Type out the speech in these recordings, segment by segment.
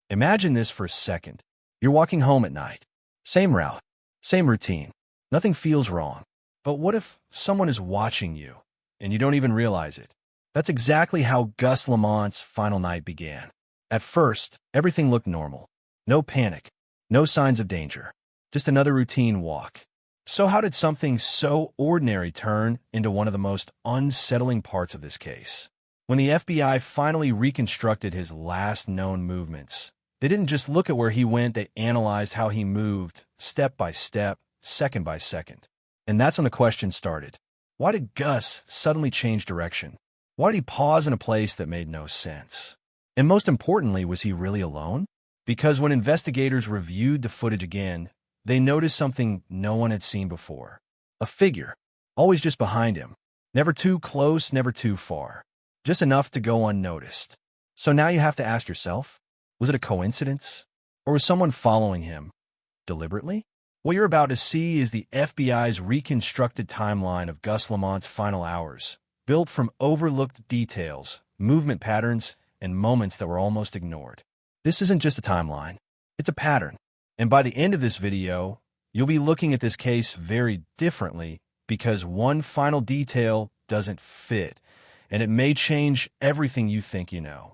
Imagine this for a second. You're walking home at night. Same route, same routine. Nothing feels wrong. But what if someone is watching you and you don't even realize it? That's exactly how Gus Lamont's final night began. At first, everything looked normal. No panic, no signs of danger, just another routine walk. So how did something so ordinary turn into one of the most unsettling parts of this case? When the FBI finally reconstructed his last known movements, they didn't just look at where he went, they analyzed how he moved, step by step, second by second. And that's when the question started. Why did Gus suddenly change direction? Why did he pause in a place that made no sense? And most importantly, was he really alone? Because when investigators reviewed the footage again, they noticed something no one had seen before. A figure, always just behind him. Never too close, never too far. Just enough to go unnoticed. So now you have to ask yourself, was it a coincidence? Or was someone following him? Deliberately? What you're about to see is the FBI's reconstructed timeline of Gus Lamont's final hours, built from overlooked details, movement patterns, and moments that were almost ignored. This isn't just a timeline, it's a pattern. And by the end of this video, you'll be looking at this case very differently because one final detail doesn't fit, and it may change everything you think you know.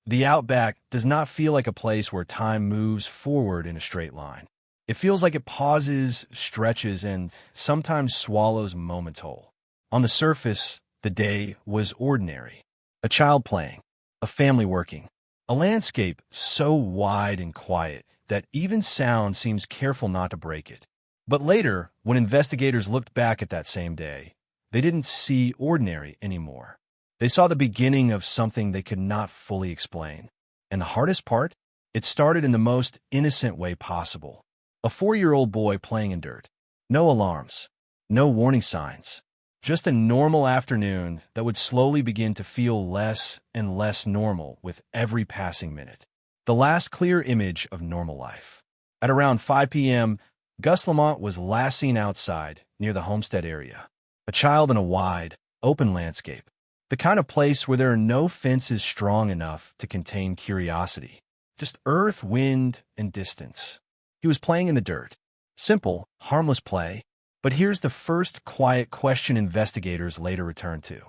The Outback does not feel like a place where time moves forward in a straight line. It feels like it pauses, stretches, and sometimes swallows moments whole. On the surface, the day was ordinary. A child playing, a family working, a landscape so wide and quiet that even sound seems careful not to break it. But later, when investigators looked back at that same day, they didn't see ordinary anymore. They saw the beginning of something they could not fully explain. And the hardest part? It started in the most innocent way possible. A 4-year-old boy playing in dirt. No alarms, no warning signs. Just a normal afternoon that would slowly begin to feel less and less normal with every passing minute. The last clear image of normal life. At around 5 p.m., Gus Lamont was last seen outside near the Homestead area. A child in a wide, open landscape. The kind of place where there are no fences strong enough to contain curiosity. Just earth, wind, and distance. He was playing in the dirt. Simple, harmless play. But here's the first quiet question investigators later returned to.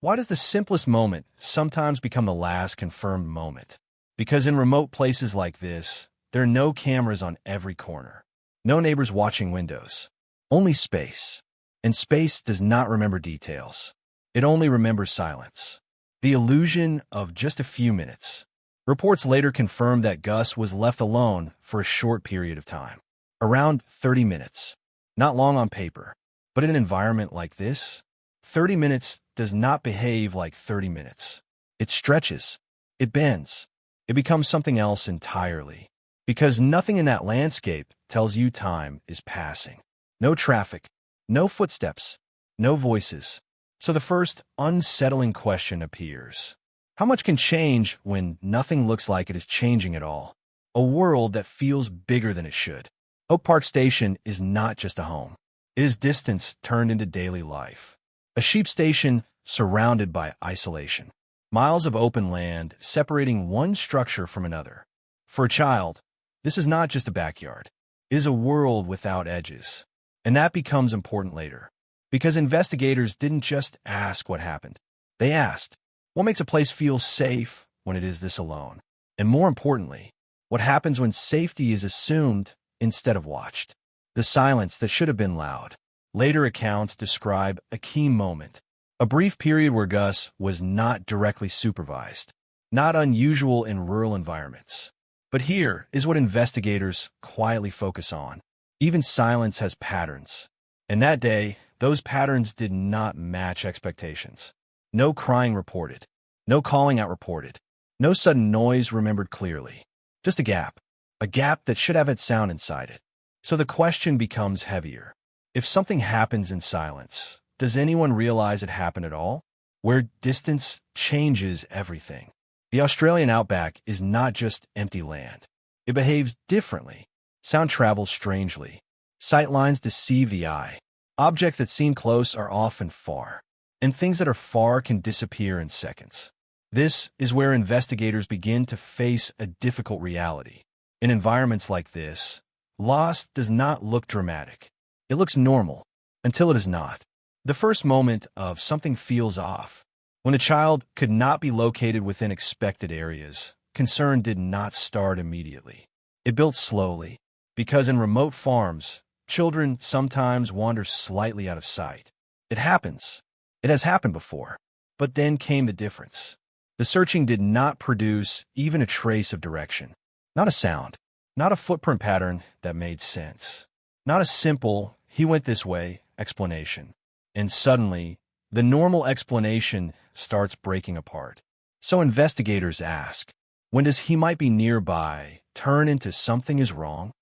Why does the simplest moment sometimes become the last confirmed moment? Because in remote places like this, there are no cameras on every corner. No neighbors watching windows. Only space. And space does not remember details. It only remembers silence. The illusion of just a few minutes. Reports later confirmed that Gus was left alone for a short period of time. Around 30 minutes. Not long on paper. But in an environment like this, 30 minutes does not behave like 30 minutes. It stretches. It bends. It becomes something else entirely. Because nothing in that landscape tells you time is passing. No traffic, no footsteps, no voices. So the first unsettling question appears. How much can change when nothing looks like it is changing at all? A world that feels bigger than it should. Oak Park Station is not just a home. It is distance turned into daily life. A sheep station surrounded by isolation. Miles of open land separating one structure from another. For a child, this is not just a backyard. It is a world without edges. And that becomes important later. Because investigators didn't just ask what happened. They asked, what makes a place feel safe when it is this alone? And more importantly, what happens when safety is assumed instead of watched? The silence that should have been loud. Later accounts describe a key moment. A brief period where Gus was not directly supervised. Not unusual in rural environments. But here is what investigators quietly focus on. Even silence has patterns. And that day, those patterns did not match expectations. No crying reported. No calling out reported. No sudden noise remembered clearly. Just a gap. A gap that should have had sound inside it. So the question becomes heavier. If something happens in silence, does anyone realize it happened at all? Where distance changes everything. The Australian outback is not just empty land. It behaves differently. Sound travels strangely. Sight lines deceive the eye. Objects that seem close are often far. And things that are far can disappear in seconds. This is where investigators begin to face a difficult reality. In environments like this, loss does not look dramatic. It looks normal until it is not. The first moment of something feels off. When a child could not be located within expected areas, concern did not start immediately. It built slowly, because in remote farms, children sometimes wander slightly out of sight. It happens. It has happened before. But then came the difference. The searching did not produce even a trace of direction. Not a sound. Not a footprint pattern that made sense. Not a simple, "he went this way," explanation. And suddenly, the normal explanation starts breaking apart. So investigators ask, when does "he might be nearby" turn into "something is wrong"?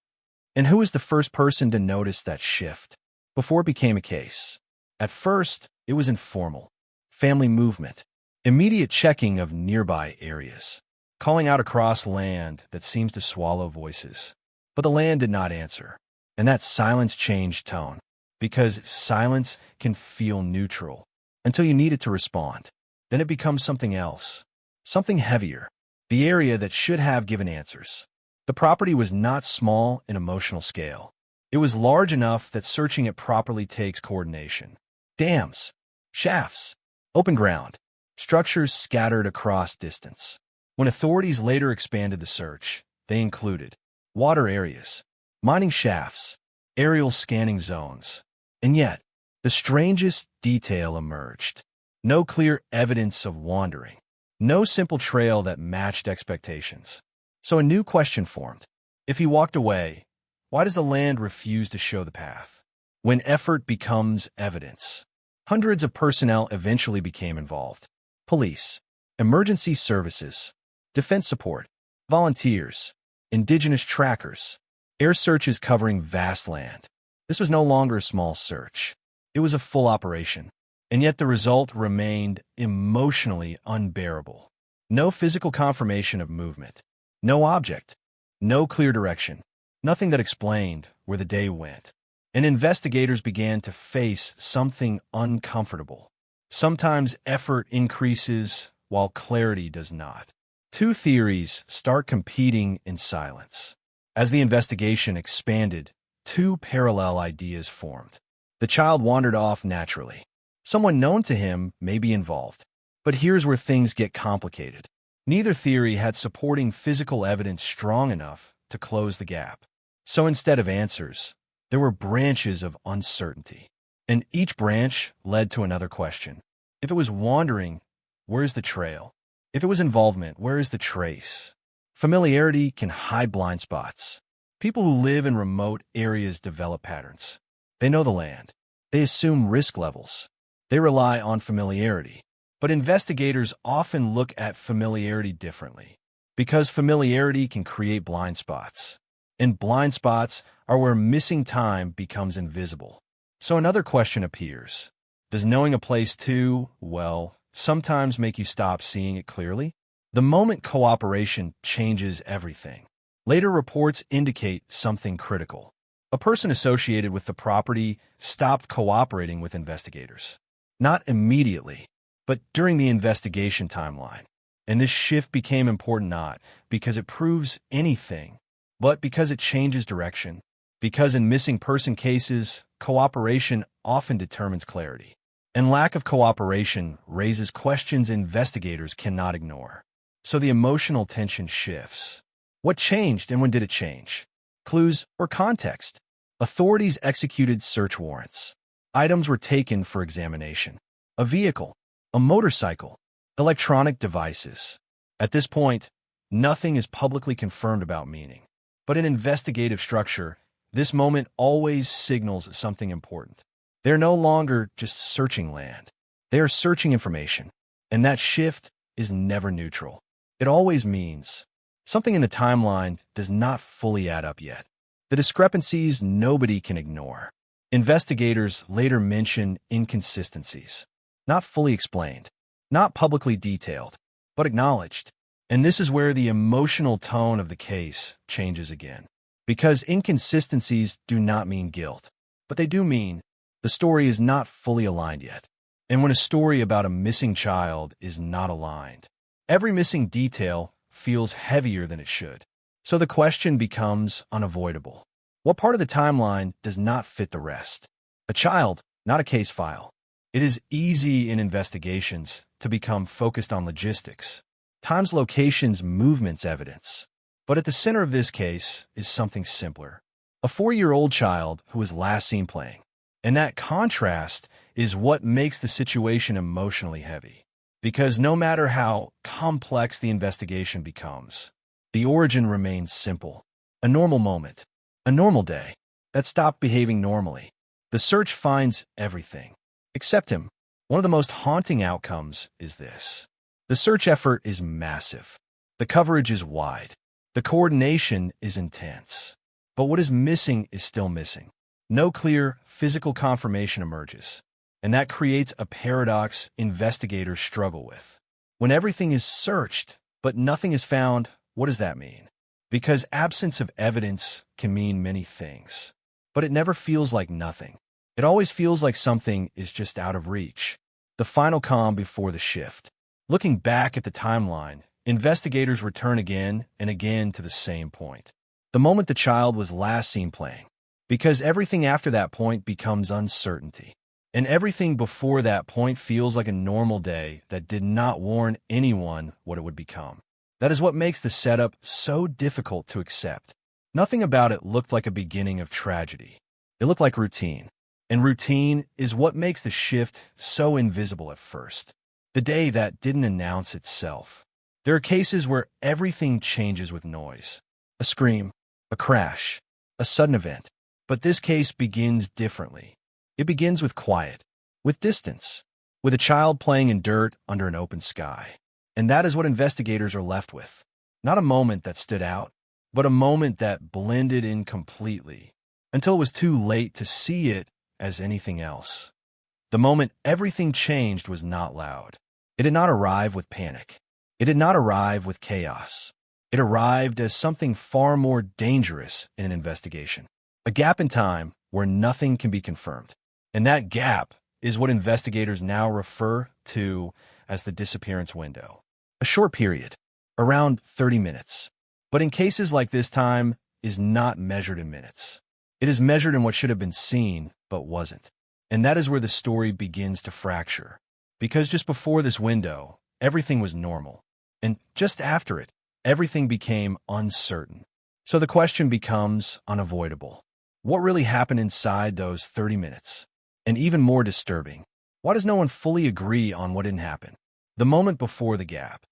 And who is the first person to notice that shift before it became a case? At first, it was informal. Family movement. Immediate checking of nearby areas. Calling out across land that seems to swallow voices. But the land did not answer. And that silence changed tone. Because silence can feel neutral until you need it to respond. Then it becomes something else. Something heavier. The area that should have given answers. The property was not small in emotional scale. It was large enough that searching it properly takes coordination. Dams. Shafts. Open ground. Structures scattered across distance. When authorities later expanded the search, they included water areas, mining shafts, aerial scanning zones. And yet, the strangest detail emerged. No clear evidence of wandering. No simple trail that matched expectations. So a new question formed. If he walked away, why does the land refuse to show the path? When effort becomes evidence. Hundreds of personnel eventually became involved. Police, emergency services, defense support, volunteers, indigenous trackers, air searches covering vast land. This was no longer a small search. It was a full operation. And yet the result remained emotionally unbearable. No physical confirmation of movement. No object. No clear direction. Nothing that explained where the day went. And investigators began to face something uncomfortable. Sometimes effort increases while clarity does not. Two theories start competing in silence. As the investigation expanded, two parallel ideas formed. The child wandered off naturally. Someone known to him may be involved. But here's where things get complicated. Neither theory had supporting physical evidence strong enough to close the gap. So instead of answers, there were branches of uncertainty. And each branch led to another question. If it was wandering, where's the trail? If it was involvement, where is the trace? Familiarity can hide blind spots. People who live in remote areas develop patterns. They know the land. They assume risk levels. They rely on familiarity. But investigators often look at familiarity differently, because familiarity can create blind spots. And blind spots are where missing time becomes invisible. So another question appears. Does knowing a place too, well, sometimes make you stop seeing it clearly? The moment cooperation changes everything. Later reports indicate something critical. A person associated with the property stopped cooperating with investigators. Not immediately, but during the investigation timeline. And this shift became important not because it proves anything, but because it changes direction. Because in missing person cases, cooperation often determines clarity. And lack of cooperation raises questions investigators cannot ignore. So the emotional tension shifts. What changed and when did it change? Clues or context? Authorities executed search warrants. Items were taken for examination. A vehicle, a motorcycle, electronic devices. At this point, nothing is publicly confirmed about meaning. But in investigative structure, this moment always signals something important. They're no longer just searching land. They are searching information. And that shift is never neutral. It always means something in the timeline does not fully add up yet. The discrepancies nobody can ignore. Investigators later mention inconsistencies. Not fully explained, not publicly detailed, but acknowledged. And this is where the emotional tone of the case changes again. Because inconsistencies do not mean guilt, but they do mean the story is not fully aligned yet. And when a story about a missing child is not aligned, Every missing detail feels heavier than it should. So the question becomes unavoidable. What part of the timeline does not fit the rest? A child, not a case file. It is easy in investigations to become focused on logistics, times, locations, movements, evidence. But at the center of this case is something simpler. A 4-year-old child who was last seen playing. And that contrast is what makes the situation emotionally heavy. Because no matter how complex the investigation becomes, the origin remains simple. A normal moment, a normal day, that stopped behaving normally. The search finds everything, except him. One of the most haunting outcomes is this. The search effort is massive. The coverage is wide. The coordination is intense. But what is missing is still missing. No clear physical confirmation emerges. And that creates a paradox investigators struggle with. When everything is searched, but nothing is found, what does that mean? Because absence of evidence can mean many things. But it never feels like nothing. It always feels like something is just out of reach. The final calm before the shift. Looking back at the timeline, investigators return again and again to the same point. The moment the child was last seen playing. Because everything after that point becomes uncertainty. And everything before that point feels like a normal day that did not warn anyone what it would become. That is what makes the setup so difficult to accept. Nothing about it looked like a beginning of tragedy. It looked like routine. And routine is what makes the shift so invisible at first. The day that didn't announce itself. There are cases where everything changes with noise. A scream, a crash, a sudden event. But this case begins differently. It begins with quiet, with distance, with a child playing in dirt under an open sky. And that is what investigators are left with. Not a moment that stood out, but a moment that blended in completely, until it was too late to see it as anything else. The moment everything changed was not loud. It did not arrive with panic. It did not arrive with chaos. It arrived as something far more dangerous in an investigation. A gap in time where nothing can be confirmed. And that gap is what investigators now refer to as the disappearance window. A short period, around 30 minutes. But in cases like this, time is not measured in minutes. It is measured in what should have been seen, but wasn't. And that is where the story begins to fracture. Because just before this window, everything was normal. And just after it, everything became uncertain. So the question becomes unavoidable. What really happened inside those 30 minutes? And even more disturbing, why does no one fully agree on what didn't happen? The moment before the gap.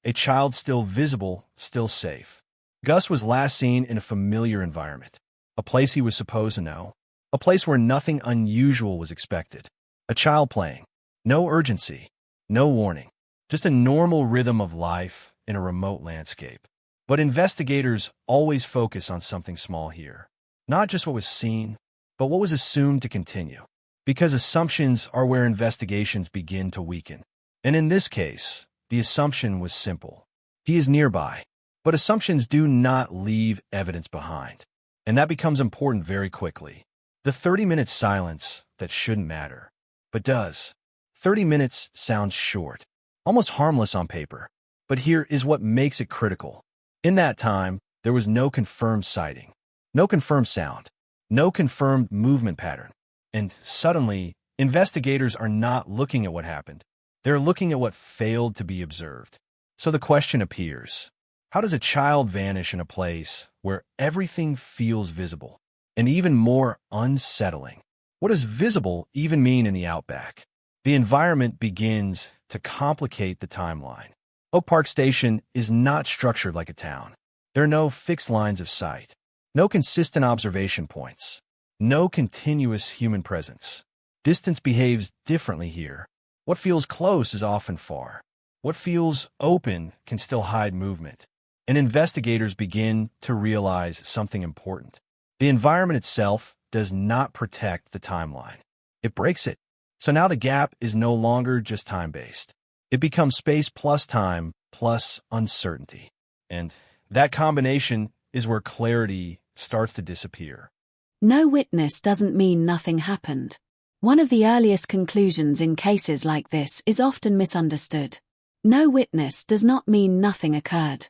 A child still visible, still safe. Gus was last seen in a familiar environment. A place he was supposed to know. A place where nothing unusual was expected. A child playing. No urgency. No warning. Just a normal rhythm of life in a remote landscape. But investigators always focus on something small here. Not just what was seen, but what was assumed to continue. Because assumptions are where investigations begin to weaken. And in this case, the assumption was simple. He is nearby. But assumptions do not leave evidence behind. And that becomes important very quickly. The 30-minute silence that shouldn't matter, but does. 30 minutes sounds short, almost harmless on paper. But here is what makes it critical. In that time, there was no confirmed sighting, no confirmed sound, no confirmed movement pattern. And suddenly, investigators are not looking at what happened. They're looking at what failed to be observed. So the question appears, how does a child vanish in a place where everything feels visible? And even more unsettling, what does visible even mean in the outback? The environment begins to complicate the timeline. Oak Park Station is not structured like a town. There are no fixed lines of sight, no consistent observation points, no continuous human presence. Distance behaves differently here. What feels close is often far. What feels open can still hide movement. And investigators begin to realize something important. The environment itself does not protect the timeline. It breaks it. So now the gap is no longer just time-based. It becomes space plus time plus uncertainty. And that combination is where clarity starts to disappear. No witness doesn't mean nothing happened. One of the earliest conclusions in cases like this is often misunderstood. No witness does not mean nothing occurred.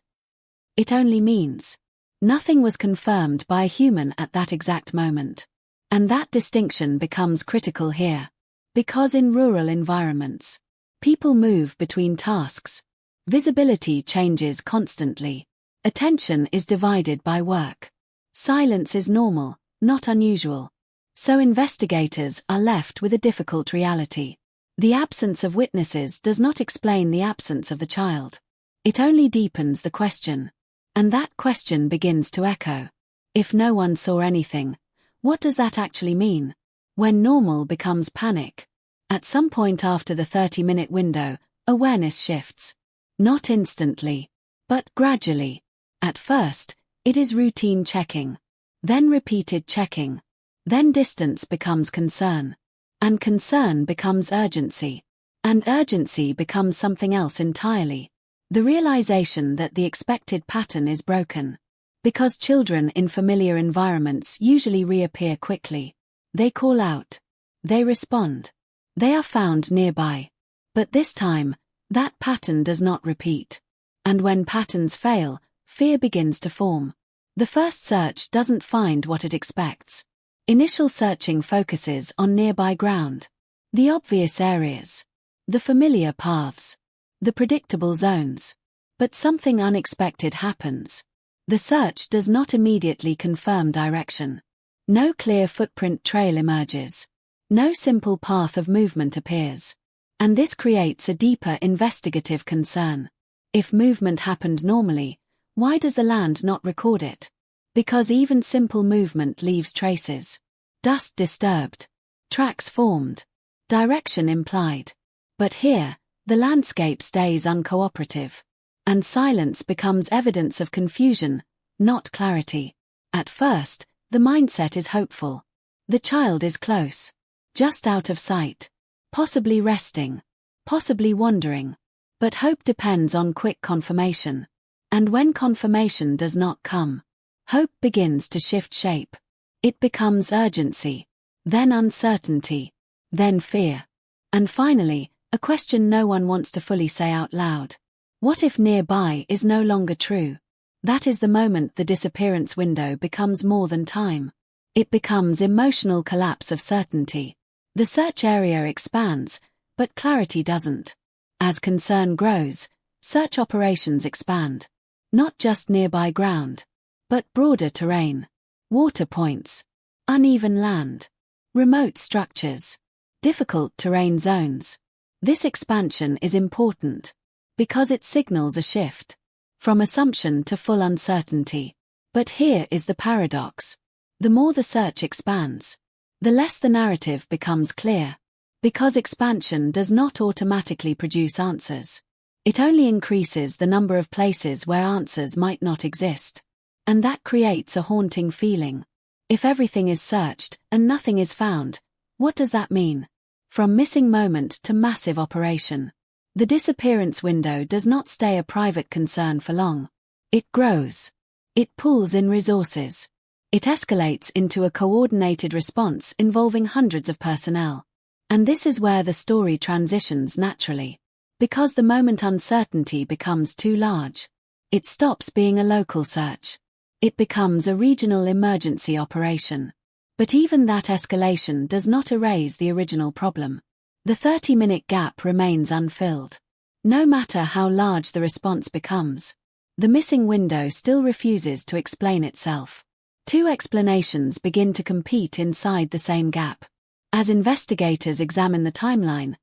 It only means nothing was confirmed by a human at that exact moment. And that distinction becomes critical here. Because in rural environments, people move between tasks. Visibility changes constantly. Attention is divided by work. Silence is normal, not unusual. So investigators are left with a difficult reality. The absence of witnesses does not explain the absence of the child. It only deepens the question. And that question begins to echo. If no one saw anything, what does that actually mean? When normal becomes panic. At some point after the 30-minute window, awareness shifts. Not instantly, but gradually. At first, it is routine checking. Then repeated checking. Then distance becomes concern. And concern becomes urgency. And urgency becomes something else entirely. The realization that the expected pattern is broken. Because children in familiar environments usually reappear quickly. They call out. They respond. They are found nearby. But this time, that pattern does not repeat. And when patterns fail, fear begins to form. The first search doesn't find what it expects. Initial searching focuses on nearby ground. The obvious areas. The familiar paths. The predictable zones. But something unexpected happens. The search does not immediately confirm direction. No clear footprint trail emerges. No simple path of movement appears. And this creates a deeper investigative concern. If movement happened normally, why does the land not record it? Because even simple movement leaves traces. Dust disturbed. Tracks formed. Direction implied. But here, the landscape stays uncooperative. And silence becomes evidence of confusion, not clarity. At first, the mindset is hopeful. The child is close. Just out of sight. Possibly resting. Possibly wandering. But hope depends on quick confirmation. And when confirmation does not come, hope begins to shift shape. It becomes urgency. Then uncertainty. Then fear. And finally, a question no one wants to fully say out loud. What if nearby is no longer true? That is the moment the disappearance window becomes more than time. It becomes emotional collapse of certainty. The search area expands, but clarity doesn't. As concern grows, search operations expand. Not just nearby ground, but broader terrain. Water points. Uneven land. Remote structures. Difficult terrain zones. This expansion is important. Because it signals a shift. From assumption to full uncertainty. But here is the paradox. The more the search expands, the less the narrative becomes clear. Because expansion does not automatically produce answers. It only increases the number of places where answers might not exist. And that creates a haunting feeling. If everything is searched and nothing is found, what does that mean? From missing moment to massive operation. The disappearance window does not stay a private concern for long. It grows. It pulls in resources. It escalates into a coordinated response involving hundreds of personnel. And this is where the story transitions naturally. Because the moment uncertainty becomes too large, it stops being a local search. It becomes a regional emergency operation. But even that escalation does not erase the original problem. The 30-minute gap remains unfilled. No matter how large the response becomes, the missing window still refuses to explain itself. Two explanations begin to compete inside the same gap. As investigators examine the timeline,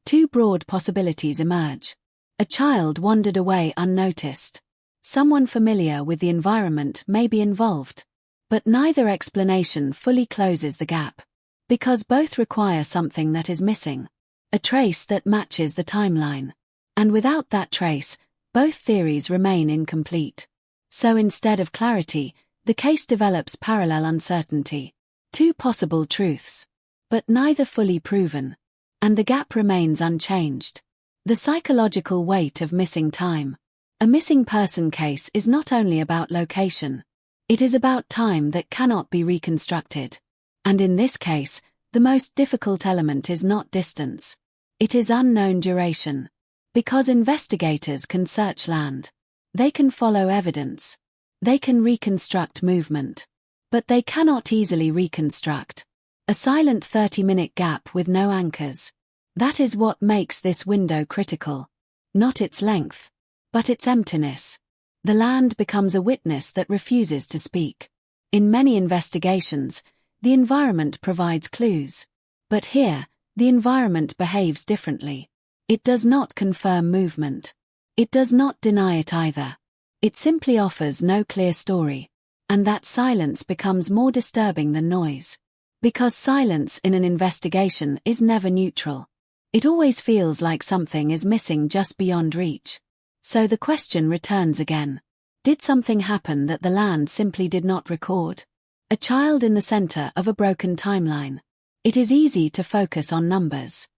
two broad possibilities emerge. A child wandered away unnoticed. Someone familiar with the environment may be involved. But neither explanation fully closes the gap. Because both require something that is missing. A trace that matches the timeline. And without that trace, both theories remain incomplete. So instead of clarity, the case develops parallel uncertainty. Two possible truths. But neither fully proven. And the gap remains unchanged. The psychological weight of missing time. A missing person case is not only about location. It is about time that cannot be reconstructed. And in this case, the most difficult element is not distance. It is unknown duration. Because investigators can search land. They can follow evidence. They can reconstruct movement. But they cannot easily reconstruct a silent 30-minute gap with no anchors. That is what makes this window critical. Not its length, but its emptiness. The land becomes a witness that refuses to speak. In many investigations, the environment provides clues. But here, the environment behaves differently. It does not confirm movement. It does not deny it either. It simply offers no clear story. And that silence becomes more disturbing than noise. Because silence in an investigation is never neutral. It always feels like something is missing just beyond reach. So the question returns again. Did something happen that the land simply did not record? A child in the center of a broken timeline. It is easy to focus on numbers.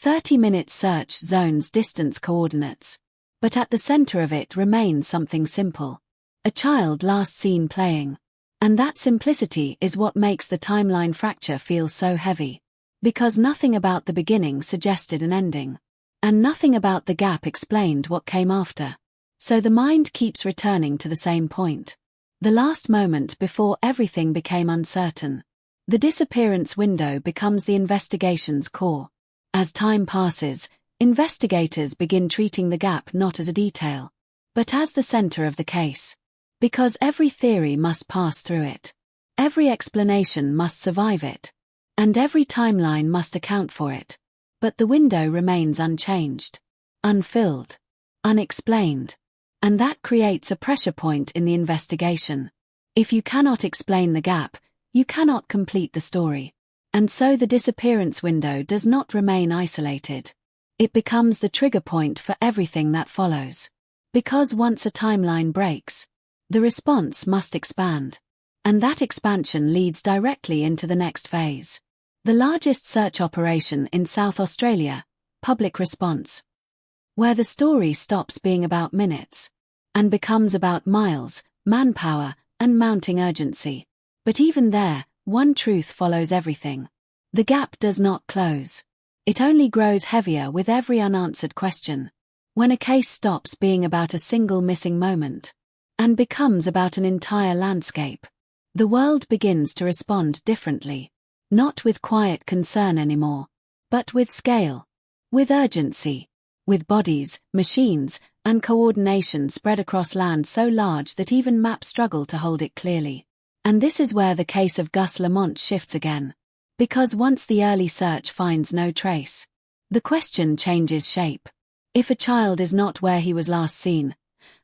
30-minute search zones distance coordinates. But at the center of it remains something simple. A child last seen playing. And that simplicity is what makes the timeline fracture feel so heavy. Because nothing about the beginning suggested an ending. And nothing about the gap explained what came after. So the mind keeps returning to the same point. The last moment before everything became uncertain. The disappearance window becomes the investigation's core. As time passes, investigators begin treating the gap not as a detail, but as the center of the case. Because every theory must pass through it. Every explanation must survive it. And every timeline must account for it. But the window remains unchanged, unfilled, unexplained. And that creates a pressure point in the investigation. If you cannot explain the gap, you cannot complete the story. And so the disappearance window does not remain isolated. It becomes the trigger point for everything that follows. Because once a timeline breaks, the response must expand. And that expansion leads directly into the next phase. The largest search operation in South Australia, public response. Where the story stops being about minutes and becomes about miles, manpower, and mounting urgency. But even there, one truth follows everything. The gap does not close. It only grows heavier with every unanswered question. When a case stops being about a single missing moment and becomes about an entire landscape, the world begins to respond differently. Not with quiet concern anymore, but with scale, with urgency, with bodies, machines, and coordination spread across land so large that even maps struggle to hold it clearly. And this is where the case of Gus Lamont shifts again. Because once the early search finds no trace, the question changes shape. If a child is not where he was last seen,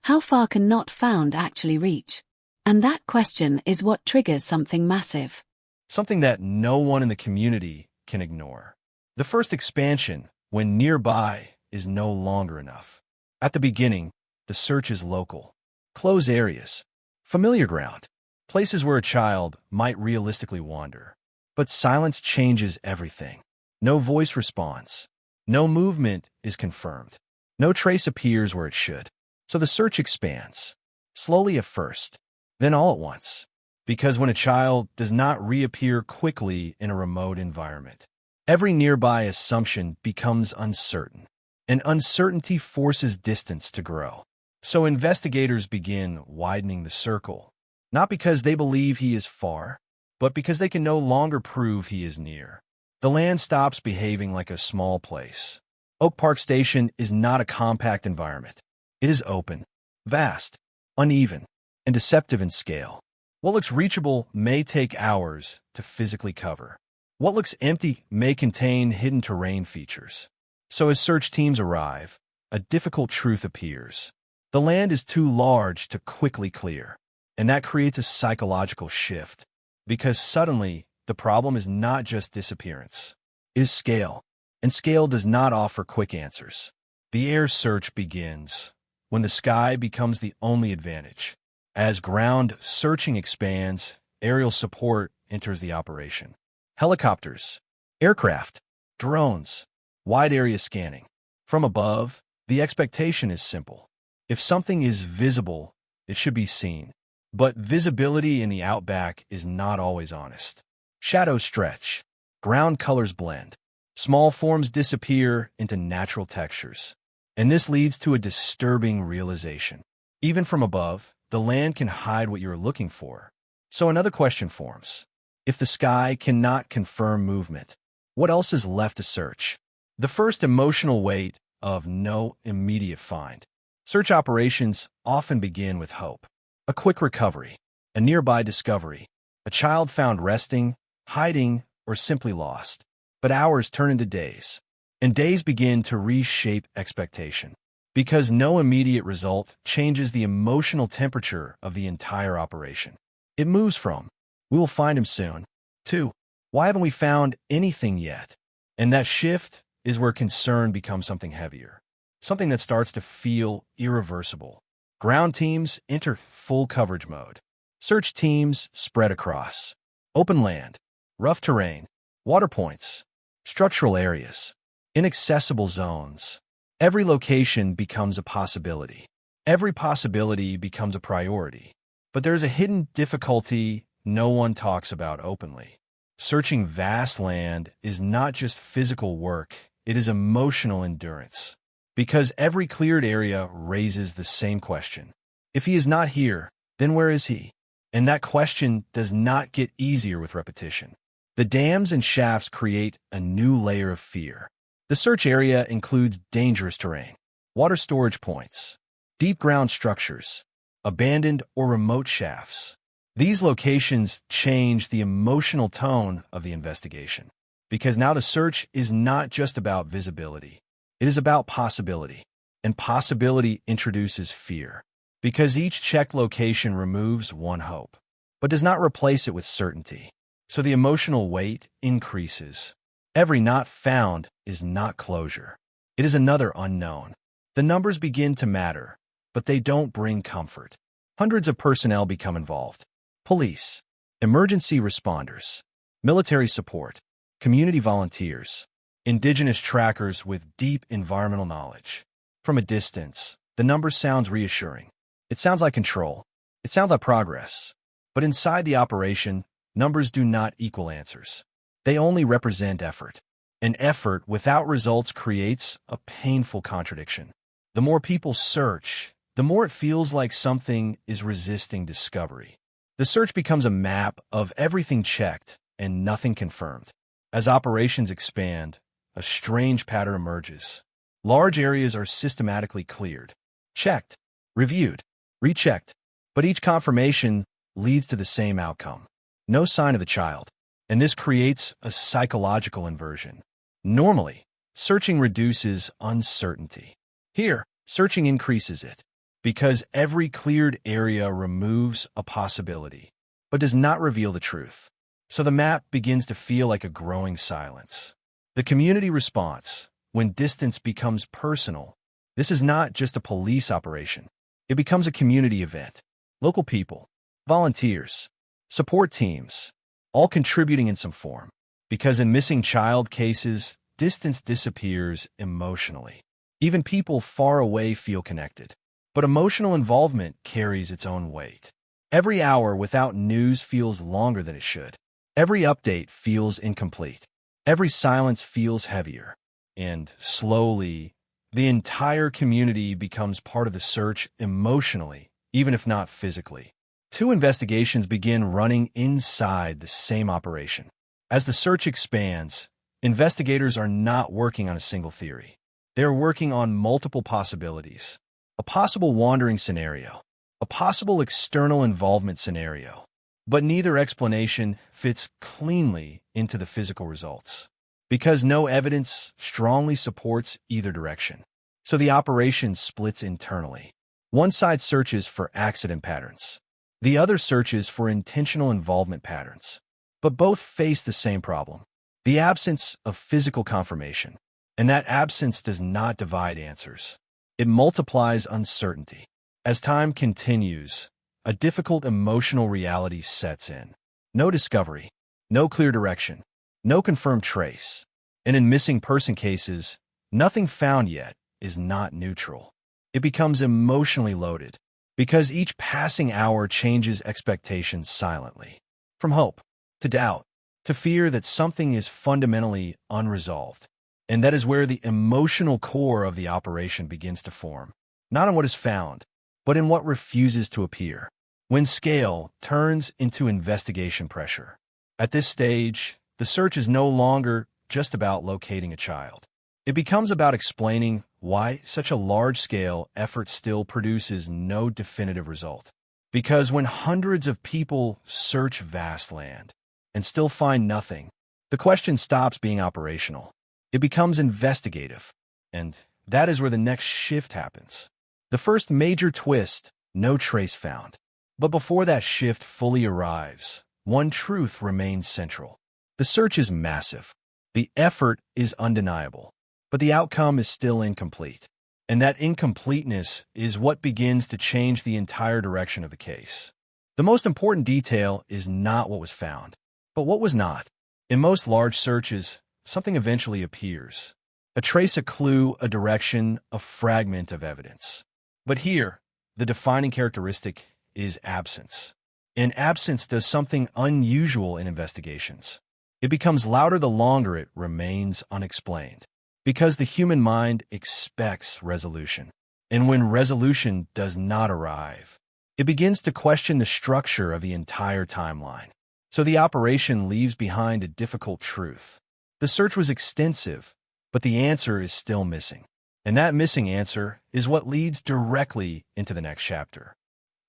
how far can not found actually reach? And that question is what triggers something massive. Something that no one in the community can ignore. The first expansion, when nearby, is no longer enough. At the beginning, the search is local. Close areas. Familiar ground. Places where a child might realistically wander. But silence changes everything. No voice responds. No movement is confirmed. No trace appears where it should. So the search expands. Slowly at first, then all at once. Because when a child does not reappear quickly in a remote environment, every nearby assumption becomes uncertain. And uncertainty forces distance to grow. So investigators begin widening the circle. Not because they believe he is far, but because they can no longer prove he is near. The land stops behaving like a small place. Oak Park Station is not a compact environment. It is open, vast, uneven, and deceptive in scale. What looks reachable may take hours to physically cover. What looks empty may contain hidden terrain features. So as search teams arrive, a difficult truth appears. The land is too large to quickly clear. And that creates a psychological shift. Because suddenly, the problem is not just disappearance. It is scale. And scale does not offer quick answers. The air search begins when the sky becomes the only advantage. As ground searching expands, aerial support enters the operation. Helicopters, aircraft, drones, wide area scanning. From above, the expectation is simple. If something is visible, it should be seen. But visibility in the outback is not always honest. Shadows stretch, ground colors blend, small forms disappear into natural textures. And this leads to a disturbing realization. Even from above, the land can hide what you're looking for. So another question forms. If the sky cannot confirm movement, what else is left to search? The first emotional weight of no immediate find. Search operations often begin with hope. A quick recovery, a nearby discovery, a child found resting, hiding, or simply lost. But hours turn into days, and days begin to reshape expectation. Because no immediate result changes the emotional temperature of the entire operation. It moves from, "We will find him soon," to, "Why haven't we found anything yet?" And that shift is where concern becomes something heavier, something that starts to feel irreversible. Ground teams enter full coverage mode. Search teams spread across open land, rough terrain, water points, structural areas, inaccessible zones. Every location becomes a possibility. Every possibility becomes a priority. But there's a hidden difficulty no one talks about openly. Searching vast land is not just physical work, it is emotional endurance. Because every cleared area raises the same question. If he is not here, then where is he? And that question does not get easier with repetition. The dams and shafts create a new layer of fear. The search area includes dangerous terrain, water storage points, deep ground structures, abandoned or remote shafts. These locations change the emotional tone of the investigation, because now the search is not just about visibility. It is about possibility, and possibility introduces fear, because each checked location removes one hope, but does not replace it with certainty. So the emotional weight increases. Every not found is not closure. It is another unknown. The numbers begin to matter, but they don't bring comfort. Hundreds of personnel become involved. Police, emergency responders, military support, community volunteers, indigenous trackers with deep environmental knowledge. From a distance, the number sounds reassuring. It sounds like control. It sounds like progress. But inside the operation, numbers do not equal answers. They only represent effort. And effort without results creates a painful contradiction. The more people search, the more it feels like something is resisting discovery. The search becomes a map of everything checked and nothing confirmed. As operations expand, a strange pattern emerges. Large areas are systematically cleared, checked, reviewed, rechecked, but each confirmation leads to the same outcome. No sign of the child. And this creates a psychological inversion. Normally, searching reduces uncertainty. Here, searching increases it, because every cleared area removes a possibility, but does not reveal the truth. So the map begins to feel like a growing silence. The community response, when distance becomes personal, this is not just a police operation. It becomes a community event. Local people, volunteers, support teams, all contributing in some form. Because in missing child cases, distance disappears emotionally. Even people far away feel connected. But emotional involvement carries its own weight. Every hour without news feels longer than it should. Every update feels incomplete. Every silence feels heavier. And slowly, the entire community becomes part of the search emotionally, even if not physically. Two investigations begin running inside the same operation. As the search expands, investigators are not working on a single theory. They are working on multiple possibilities. A possible wandering scenario, a possible external involvement scenario. But neither explanation fits cleanly into the physical results, because no evidence strongly supports either direction. So the operation splits internally. One side searches for accident patterns. The other searches for intentional involvement patterns. But both face the same problem, the absence of physical confirmation. And that absence does not divide answers. It multiplies uncertainty. As time continues, a difficult emotional reality sets in. No discovery, no clear direction, no confirmed trace. And in missing person cases, nothing found yet is not neutral. It becomes emotionally loaded, because each passing hour changes expectations silently. From hope, to doubt, to fear that something is fundamentally unresolved. And that is where the emotional core of the operation begins to form, not in what is found, but in what refuses to appear. When scale turns into investigation pressure. At this stage, the search is no longer just about locating a child. It becomes about explaining why such a large-scale effort still produces no definitive result. Because when hundreds of people search vast land and still find nothing, the question stops being operational. It becomes investigative, and that is where the next shift happens. The first major twist, no trace found. But before that shift fully arrives, one truth remains central. The search is massive. The effort is undeniable, but the outcome is still incomplete. And that incompleteness is what begins to change the entire direction of the case. The most important detail is not what was found, but what was not. In most large searches, something eventually appears. A trace, a clue, a direction, a fragment of evidence. But here, the defining characteristic is absence. And absence does something unusual in investigations. It becomes louder the longer it remains unexplained. Because the human mind expects resolution. And when resolution does not arrive, it begins to question the structure of the entire timeline. So the operation leaves behind a difficult truth. The search was extensive, but the answer is still missing. And that missing answer is what leads directly into the next chapter.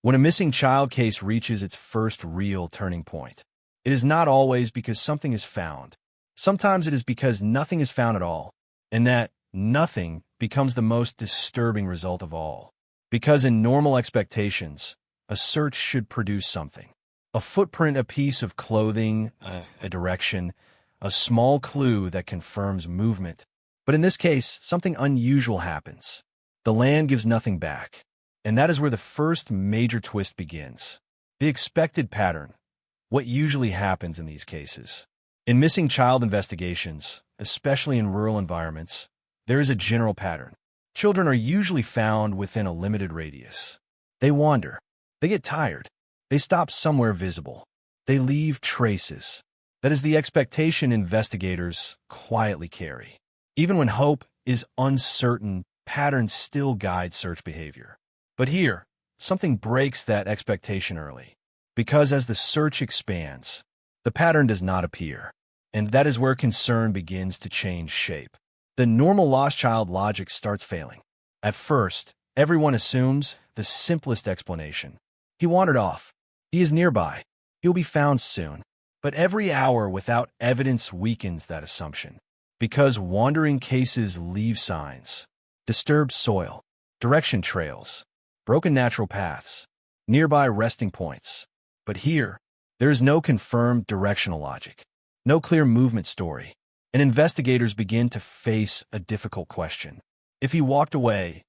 When a missing child case reaches its first real turning point, it is not always because something is found. Sometimes it is because nothing is found at all, and that nothing becomes the most disturbing result of all. Because in normal expectations, a search should produce something. A footprint, a piece of clothing, a direction, a small clue that confirms movement. But in this case, something unusual happens. The land gives nothing back. And that is where the first major twist begins. The expected pattern. What usually happens in these cases. In missing child investigations, especially in rural environments, there is a general pattern. Children are usually found within a limited radius. They wander. They get tired. They stop somewhere visible. They leave traces. That is the expectation investigators quietly carry. Even when hope is uncertain, patterns still guide search behavior. But here, something breaks that expectation early. Because as the search expands, the pattern does not appear. And that is where concern begins to change shape. The normal lost child logic starts failing. At first, everyone assumes the simplest explanation. He wandered off. He is nearby. He will be found soon. But every hour without evidence weakens that assumption. Because wandering cases leave signs, disturbed soil, direction trails, broken natural paths, nearby resting points. But here, there is no confirmed directional logic, no clear movement story, and investigators begin to face a difficult question. If he walked away,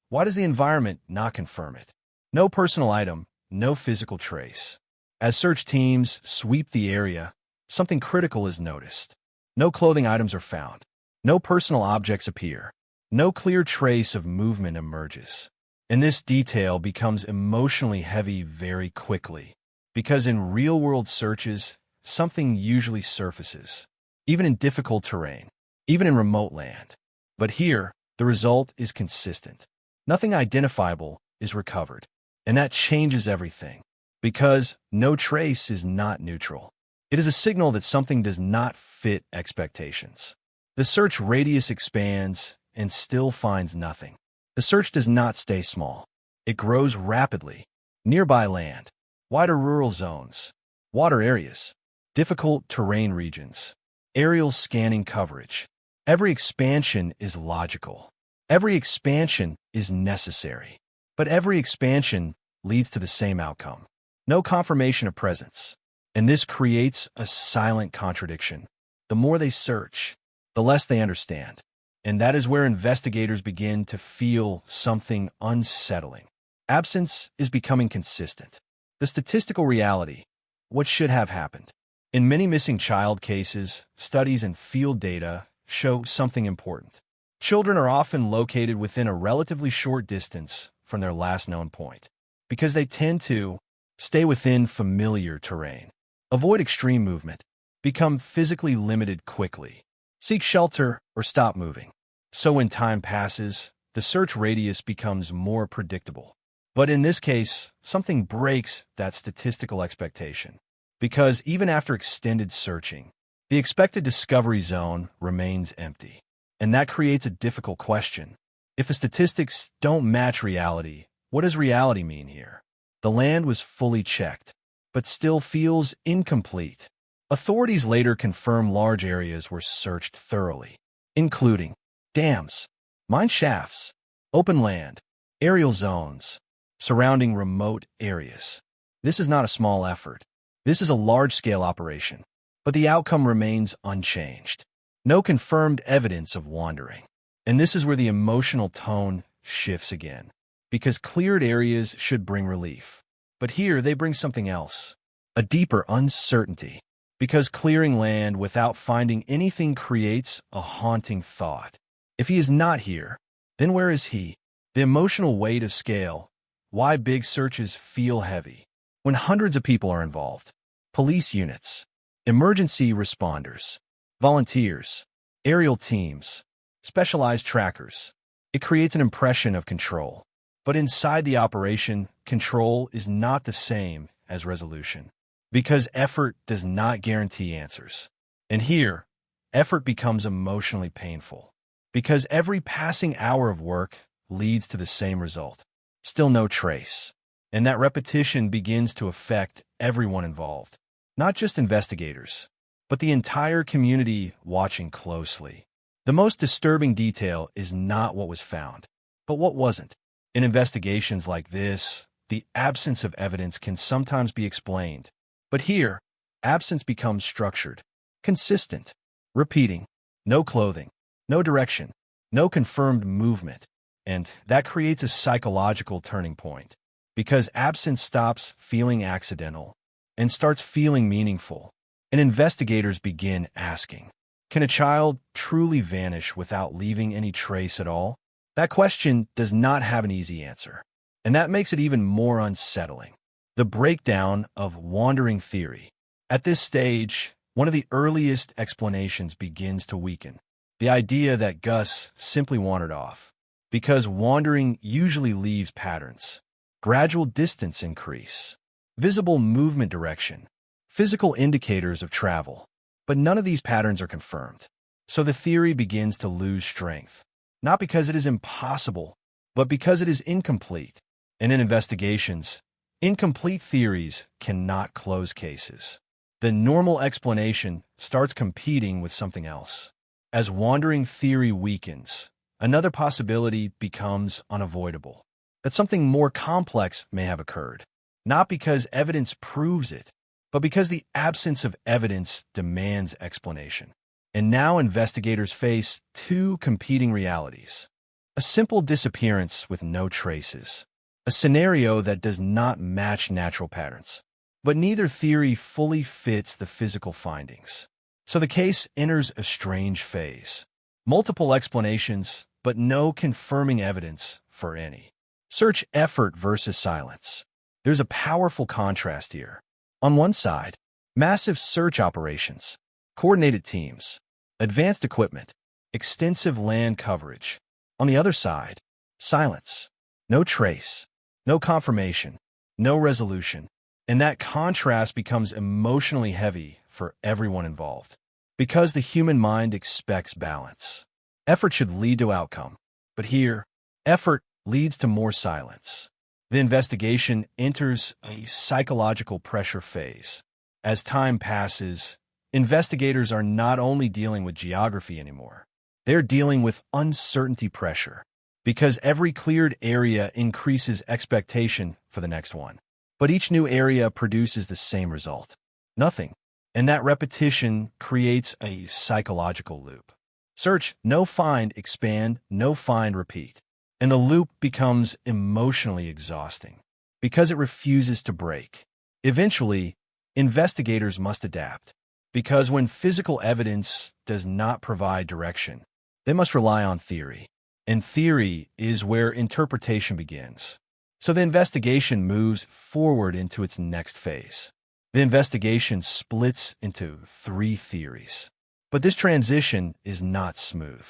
why does the environment not confirm it? No personal item, no physical trace. As search teams sweep the area, something critical is noticed. No clothing items are found. No personal objects appear. No clear trace of movement emerges. And this detail becomes emotionally heavy very quickly, because in real-world searches, something usually surfaces, even in difficult terrain, even in remote land. But here, the result is consistent. Nothing identifiable is recovered, and that changes everything, because no trace is not neutral. It is a signal that something does not fit expectations. The search radius expands and still finds nothing. The search does not stay small. It grows rapidly. Nearby land, wider rural zones, water areas, difficult terrain regions, aerial scanning coverage. Every expansion is logical. Every expansion is necessary. But every expansion leads to the same outcome. No confirmation of presence. And this creates a silent contradiction. The more they search, the less they understand. And that is where investigators begin to feel something unsettling. Absence is becoming consistent. The statistical reality, what should have happened. In many missing child cases, studies and field data show something important. Children are often located within a relatively short distance from their last known point, because they tend to stay within familiar terrain, avoid extreme movement, become physically limited quickly. seek shelter, or stop moving. So when time passes, the search radius becomes more predictable. But in this case, something breaks that statistical expectation. Because even after extended searching, the expected discovery zone remains empty. And that creates a difficult question. If the statistics don't match reality, what does reality mean here? The land was fully checked, but still feels incomplete. Authorities later confirm large areas were searched thoroughly, including dams, mine shafts, open land, aerial zones, surrounding remote areas. This is not a small effort. This is a large-scale operation, but the outcome remains unchanged. No confirmed evidence of wandering. And this is where the emotional tone shifts again, because cleared areas should bring relief. But here they bring something else, a deeper uncertainty, because clearing land without finding anything creates a haunting thought. If he is not here, then where is he? The emotional weight of scale, why big searches feel heavy. When hundreds of people are involved, police units, emergency responders, volunteers, aerial teams, specialized trackers, it creates an impression of control. But inside the operation, control is not the same as resolution, because effort does not guarantee answers. And here, effort becomes emotionally painful, because every passing hour of work leads to the same result. Still no trace. And that repetition begins to affect everyone involved, not just investigators, but the entire community watching closely. The most disturbing detail is not what was found, but what wasn't. In investigations like this, the absence of evidence can sometimes be explained. But here, absence becomes structured, consistent, repeating, no clothing, no direction, no confirmed movement. And that creates a psychological turning point, because absence stops feeling accidental and starts feeling meaningful. And investigators begin asking, can a child truly vanish without leaving any trace at all? That question does not have an easy answer, and that makes it even more unsettling. The breakdown of wandering theory. At this stage, one of the earliest explanations begins to weaken. The idea that Gus simply wandered off, because wandering usually leaves patterns. Gradual distance increase, visible movement direction, physical indicators of travel. But none of these patterns are confirmed. So the theory begins to lose strength. Not because it is impossible, but because it is incomplete. And in investigations, incomplete theories cannot close cases. The normal explanation starts competing with something else. As wandering theory weakens, another possibility becomes unavoidable. That something more complex may have occurred. Not because evidence proves it, but because the absence of evidence demands explanation. And now investigators face two competing realities. A simple disappearance with no traces. A scenario that does not match natural patterns. But neither theory fully fits the physical findings. So the case enters a strange phase. Multiple explanations, but no confirming evidence for any. Search effort versus silence. There's a powerful contrast here. On one side, massive search operations, coordinated teams, advanced equipment, extensive land coverage. On the other side, silence, no trace, no confirmation, no resolution. And that contrast becomes emotionally heavy for everyone involved. Because the human mind expects balance. Effort should lead to outcome. But here, effort leads to more silence. The investigation enters a psychological pressure phase. As time passes, investigators are not only dealing with geography anymore. They're dealing with uncertainty pressure, because every cleared area increases expectation for the next one. But each new area produces the same result. Nothing. And that repetition creates a psychological loop. Search, no find, expand, no find, repeat. And the loop becomes emotionally exhausting because it refuses to break. Eventually, investigators must adapt, because when physical evidence does not provide direction, they must rely on theory. And theory is where interpretation begins. So the investigation moves forward into its next phase. The investigation splits into three theories. But this transition is not smooth.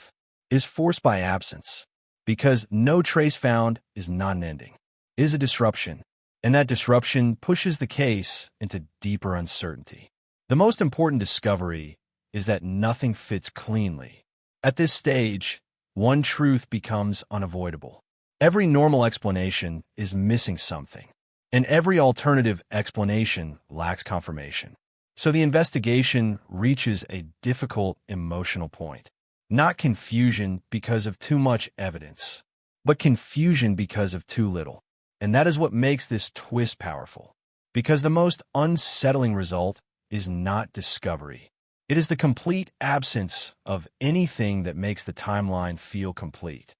It is forced by absence, because no trace found is not an ending. It is a disruption, and that disruption pushes the case into deeper uncertainty. The most important discovery is that nothing fits cleanly. At this stage, one truth becomes unavoidable. Every normal explanation is missing something, and every alternative explanation lacks confirmation. So the investigation reaches a difficult emotional point. Not confusion because of too much evidence, but confusion because of too little. And that is what makes this twist powerful. Because the most unsettling result is not discovery. It is the complete absence of anything that makes the timeline feel complete.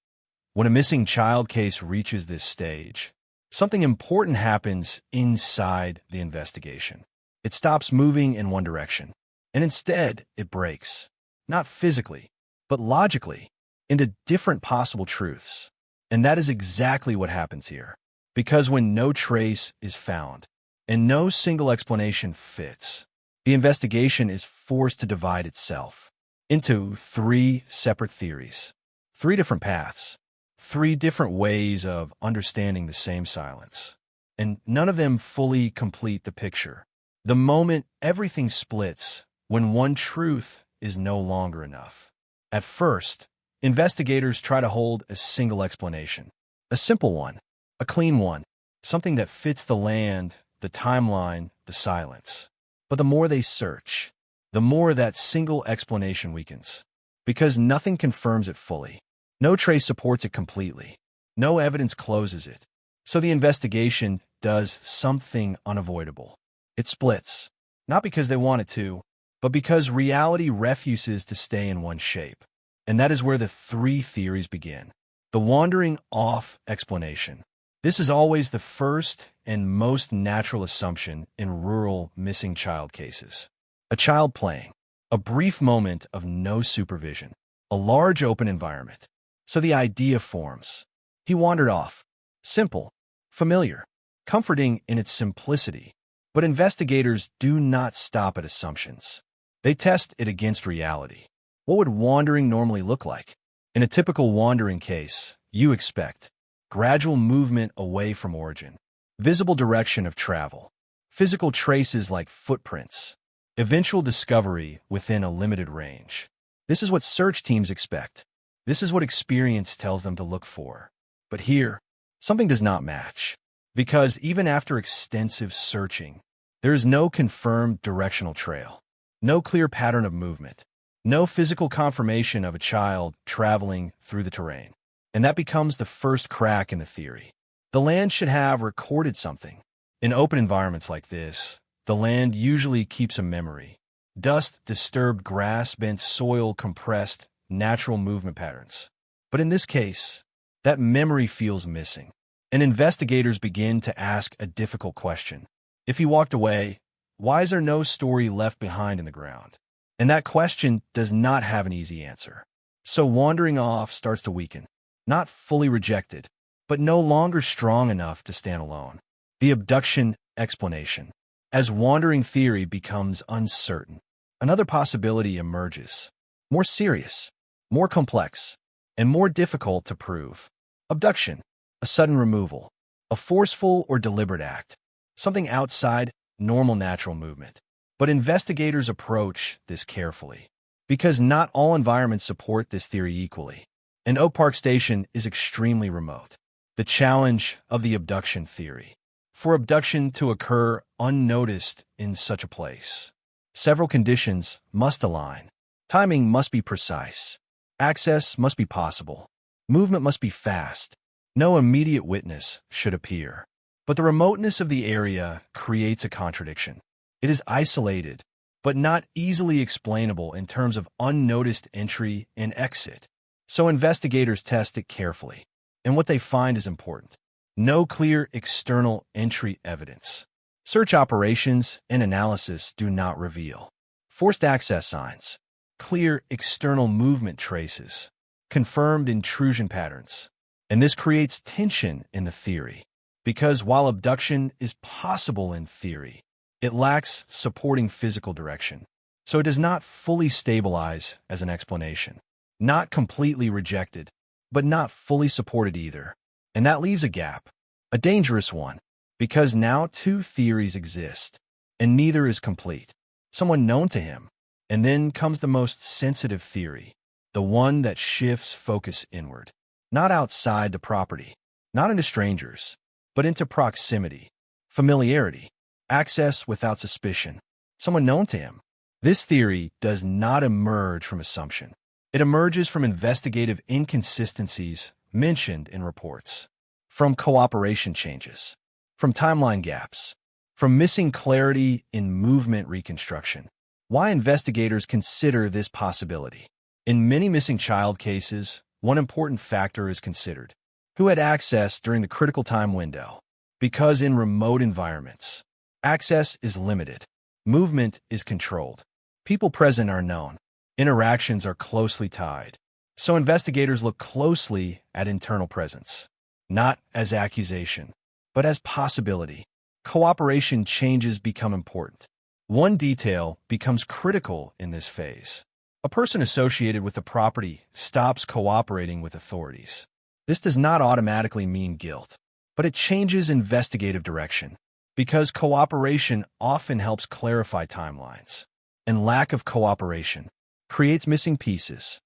When a missing child case reaches this stage, something important happens inside the investigation. It stops moving in one direction, and instead it breaks, not physically, but logically, into different possible truths. And that is exactly what happens here. Because when no trace is found, and no single explanation fits, the investigation is forced to divide itself into three separate theories, three different paths, three different ways of understanding the same silence. And none of them fully complete the picture. The moment everything splits, when one truth is no longer enough. At first, investigators try to hold a single explanation, a simple one, a clean one, something that fits the land, the timeline, the silence. But the more they search, the more that single explanation weakens, because nothing confirms it fully. No trace supports it completely. No evidence closes it. So the investigation does something unavoidable. It splits, not because they want it to, but because reality refuses to stay in one shape. And that is where the three theories begin. The wandering off explanation. This is always the first and most natural assumption in rural missing child cases. A child playing, a brief moment of no supervision, a large open environment. So the idea forms. He wandered off. Simple, familiar, comforting in its simplicity. But investigators do not stop at assumptions. They test it against reality. What would wandering normally look like? In a typical wandering case, you expect gradual movement away from origin, visible direction of travel, physical traces like footprints, eventual discovery within a limited range. This is what search teams expect. This is what experience tells them to look for. But here, something does not match. Because even after extensive searching, there is no confirmed directional trail, no clear pattern of movement, no physical confirmation of a child traveling through the terrain. And that becomes the first crack in the theory. The land should have recorded something. In open environments like this, the land usually keeps a memory. Dust, disturbed grass, bent soil, compressed, natural movement patterns. But in this case, that memory feels missing. And investigators begin to ask a difficult question. If he walked away, why is there no story left behind in the ground? And that question does not have an easy answer. So wandering off starts to weaken. Not fully rejected, but no longer strong enough to stand alone. The abduction explanation. As wandering theory becomes uncertain, another possibility emerges. More serious, more complex, and more difficult to prove. Abduction. A sudden removal. A forceful or deliberate act. Something outside normal natural movement. But investigators approach this carefully, because not all environments support this theory equally. And Oak Park Station is extremely remote. The challenge of the abduction theory. For abduction to occur unnoticed in such a place, several conditions must align. Timing must be precise. Access must be possible. Movement must be fast. No immediate witness should appear. But the remoteness of the area creates a contradiction. It is isolated, but not easily explainable in terms of unnoticed entry and exit. So investigators test it carefully, and what they find is important. No clear external entry evidence. Search operations and analysis do not reveal. Forced access signs. Clear external movement traces. Confirmed intrusion patterns. And this creates tension in the theory, because while abduction is possible in theory, it lacks supporting physical direction. so it does not fully stabilize as an explanation. Not completely rejected, but not fully supported either. And that leaves a gap, a dangerous one, because now two theories exist, and neither is complete. Someone known to him, and then comes the most sensitive theory, the one that shifts focus inward, not outside the property, not into strangers, but into proximity, familiarity, access without suspicion, someone known to him. This theory does not emerge from assumption. It emerges from investigative inconsistencies mentioned in reports, from cooperation changes, from timeline gaps, from missing clarity in movement reconstruction. Why investigators consider this possibility? In many missing child cases, one important factor is considered: who had access during the critical time window? Because in remote environments, access is limited, movement is controlled, people present are known, interactions are closely tied. So investigators look closely at internal presence, not as accusation, but as possibility. Cooperation changes become important. One detail becomes critical in this phase. A person associated with the property stops cooperating with authorities. This does not automatically mean guilt, but it changes investigative direction, because cooperation often helps clarify timelines, and lack of cooperation creates missing pieces.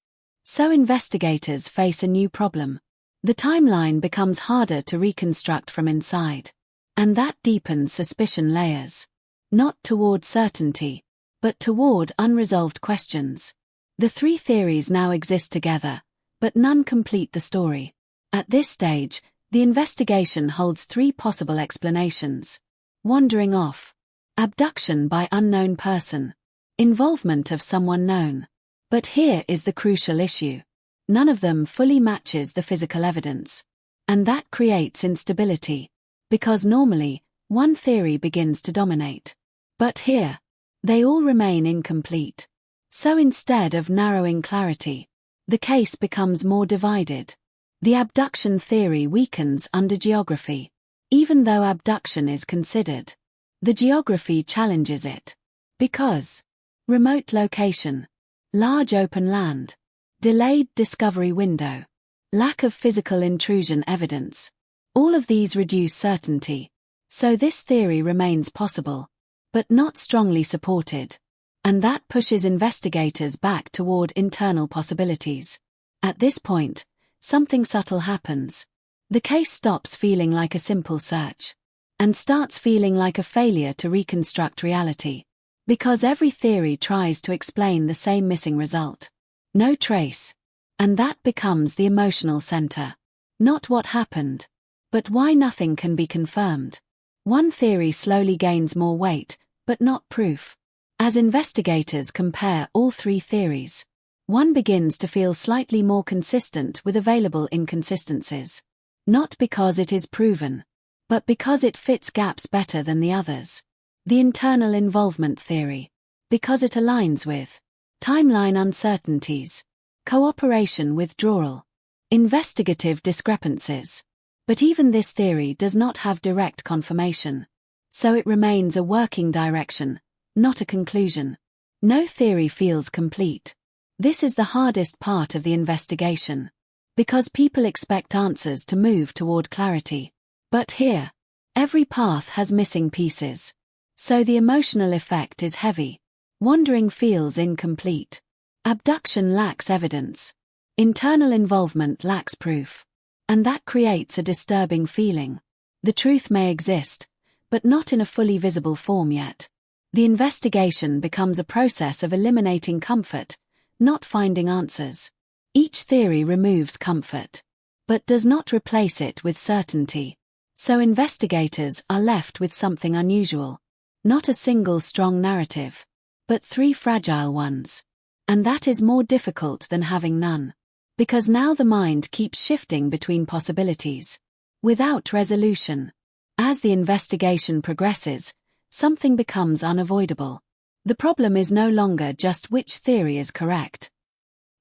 So investigators face a new problem. The timeline becomes harder to reconstruct from inside, and that deepens suspicion layers, not toward certainty, but toward unresolved questions. The three theories now exist together, but none complete the story. At this stage, the investigation holds three possible explanations: wandering off, abduction by unknown person, involvement of someone known. But here is the crucial issue. None of them fully matches the physical evidence. And that creates instability, because normally, one theory begins to dominate. But here, they all remain incomplete. So instead of narrowing clarity, the case becomes more divided. The abduction theory weakens under geography. Even though abduction is considered, the geography challenges it. Because remote location, large open land, delayed discovery window, lack of physical intrusion evidence, all of these reduce certainty. So this theory remains possible, but not strongly supported. And that pushes investigators back toward internal possibilities. At this point, something subtle happens. The case stops feeling like a simple search, and starts feeling like a failure to reconstruct reality. Because every theory tries to explain the same missing result. No trace. And that becomes the emotional center. Not what happened, but why nothing can be confirmed. One theory slowly gains more weight, but not proof. As investigators compare all three theories, one begins to feel slightly more consistent with available inconsistencies. Not because it is proven, but because it fits gaps better than the others. The internal involvement theory, because it aligns with timeline uncertainties, cooperation withdrawal, investigative discrepancies. But even this theory does not have direct confirmation. So it remains a working direction, not a conclusion. No theory feels complete. This is the hardest part of the investigation, because people expect answers to move toward clarity. But here, every path has missing pieces. So the emotional effect is heavy. Wandering feels incomplete. Abduction lacks evidence. Internal involvement lacks proof. And that creates a disturbing feeling. The truth may exist, but not in a fully visible form yet. The investigation becomes a process of eliminating comfort, not finding answers. Each theory removes comfort, but does not replace it with certainty. So investigators are left with something unusual. Not a single strong narrative, but three fragile ones. And that is more difficult than having none. Because now the mind keeps shifting between possibilities, without resolution. As the investigation progresses, something becomes unavoidable. The problem is no longer just which theory is correct.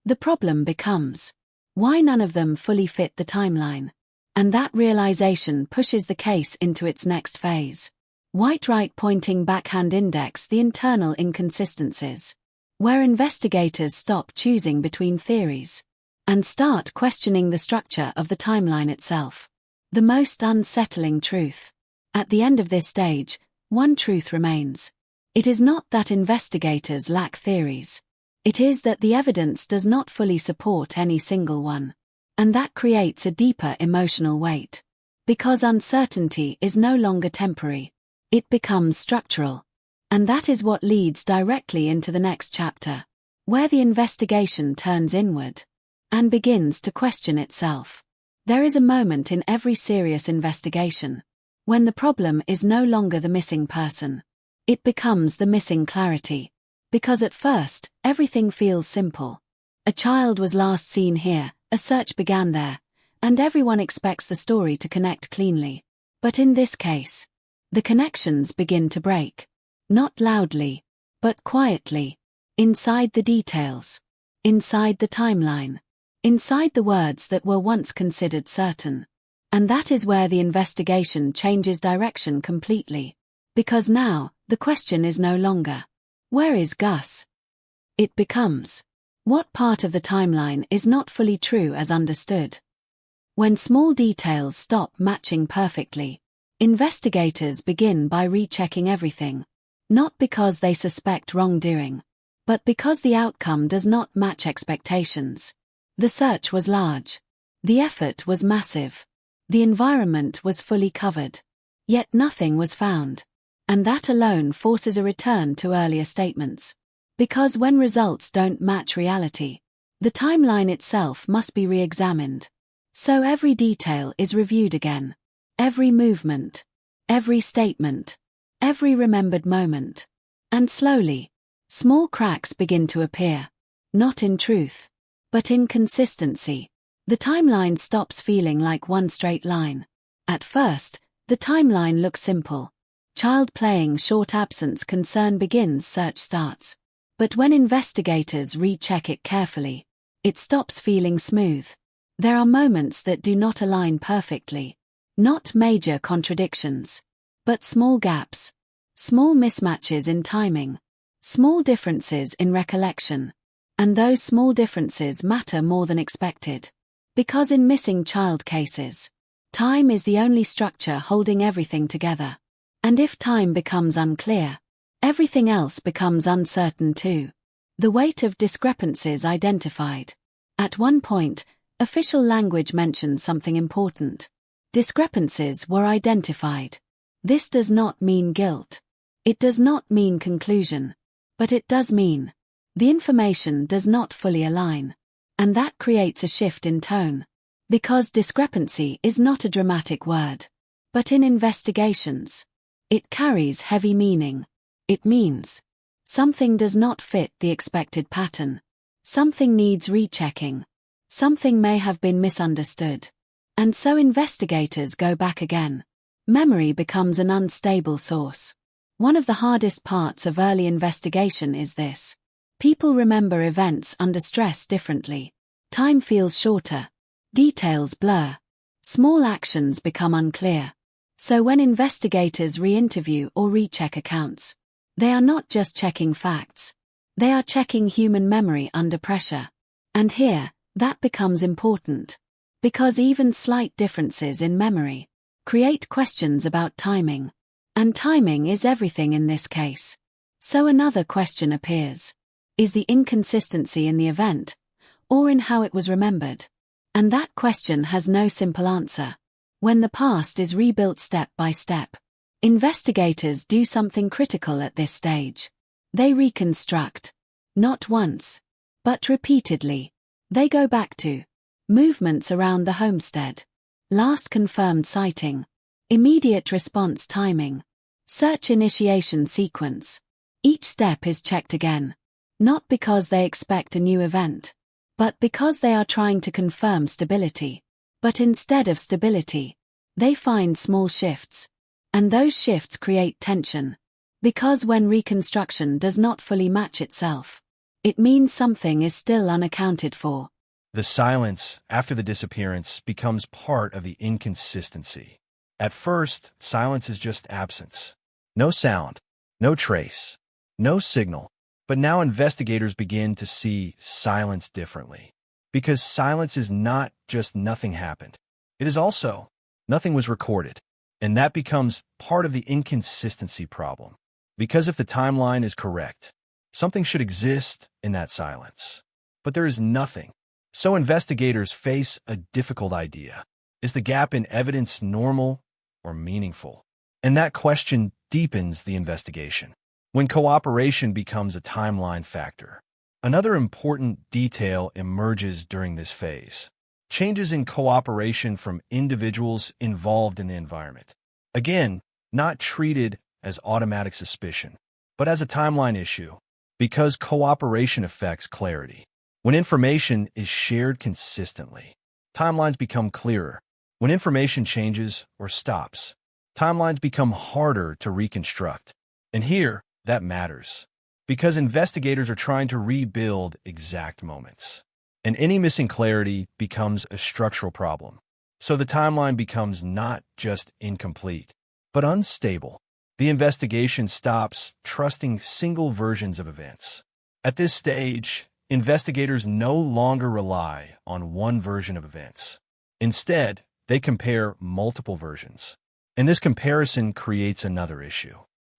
The problem becomes why none of them fully fit the timeline. And that realization pushes the case into its next phase. White right pointing backhand index the internal inconsistencies. where investigators stop choosing between theories and start questioning the structure of the timeline itself. The most unsettling truth. At the end of this stage, one truth remains. It is not that investigators lack theories. It is that the evidence does not fully support any single one. And that creates a deeper emotional weight. Because uncertainty is no longer temporary. It becomes structural. And that is what leads directly into the next chapter, where the investigation turns inward and begins to question itself. There is a moment in every serious investigation when the problem is no longer the missing person. It becomes the missing clarity. Because at first, everything feels simple. A child was last seen here, a search began there, and everyone expects the story to connect cleanly. But in this case, the connections begin to break. Not loudly, but quietly. Inside the details. Inside the timeline. Inside the words that were once considered certain. And that is where the investigation changes direction completely. Because now, the question is no longer, where is Gus? It becomes, what part of the timeline is not fully true as understood? When small details stop matching perfectly, investigators begin by rechecking everything. Not because they suspect wrongdoing, but because the outcome does not match expectations. The search was large. The effort was massive. The environment was fully covered. Yet nothing was found. And that alone forces a return to earlier statements. Because when results don't match reality, the timeline itself must be re-examined. So every detail is reviewed again. Every movement. Every statement. Every remembered moment. And slowly, small cracks begin to appear. Not in truth, but in consistency. The timeline stops feeling like one straight line. At first, the timeline looks simple. Child playing, short absence, concern begins, search starts. But when investigators recheck it carefully, it stops feeling smooth. There are moments that do not align perfectly. Not major contradictions, but small gaps. Small mismatches in timing. Small differences in recollection. And those small differences matter more than expected. Because in missing child cases, time is the only structure holding everything together. And if time becomes unclear, everything else becomes uncertain too. The weight of discrepancies identified. At one point, official language mentioned something important. Discrepancies were identified. This does not mean guilt. It does not mean conclusion. But it does mean the information does not fully align. And that creates a shift in tone. Because discrepancy is not a dramatic word. But in investigations, it carries heavy meaning. It means something does not fit the expected pattern. Something needs rechecking. Something may have been misunderstood. And so investigators go back again. Memory becomes an unstable source. One of the hardest parts of early investigation is this. People remember events under stress differently. Time feels shorter. Details blur. Small actions become unclear. So when investigators re-interview or recheck accounts, they are not just checking facts. They are checking human memory under pressure. And here, that becomes important. Because even slight differences in memory create questions about timing. And timing is everything in this case. So another question appears. Is the inconsistency in the event, or in how it was remembered? And that question has no simple answer. When the past is rebuilt step by step, investigators do something critical at this stage. They reconstruct. Not once, but repeatedly. They go back to movements around the homestead, last confirmed sighting, immediate response timing, search initiation sequence. Each step is checked again. Not because they expect a new event, but because they are trying to confirm stability. But instead of stability, they find small shifts. And those shifts create tension. Because when reconstruction does not fully match itself, it means something is still unaccounted for. The silence after the disappearance becomes part of the inconsistency. At first, silence is just absence. No sound, no trace, no signal. But now investigators begin to see silence differently. Because silence is not just nothing happened. It is also nothing was recorded. And that becomes part of the inconsistency problem. Because if the timeline is correct, something should exist in that silence. But there is nothing. So investigators face a difficult idea. Is the gap in evidence normal or meaningful? And that question deepens the investigation. When cooperation becomes a timeline factor, another important detail emerges during this phase. Changes in cooperation from individuals involved in the environment. Again, not treated as automatic suspicion, but as a timeline issue, because cooperation affects clarity. When information is shared consistently, timelines become clearer. When information changes or stops, timelines become harder to reconstruct. And here, that matters, because investigators are trying to rebuild exact moments. And any missing clarity becomes a structural problem. So the timeline becomes not just incomplete, but unstable. The investigation stops trusting single versions of events. At this stage, investigators no longer rely on one version of events. Instead, they compare multiple versions. And this comparison creates another issue.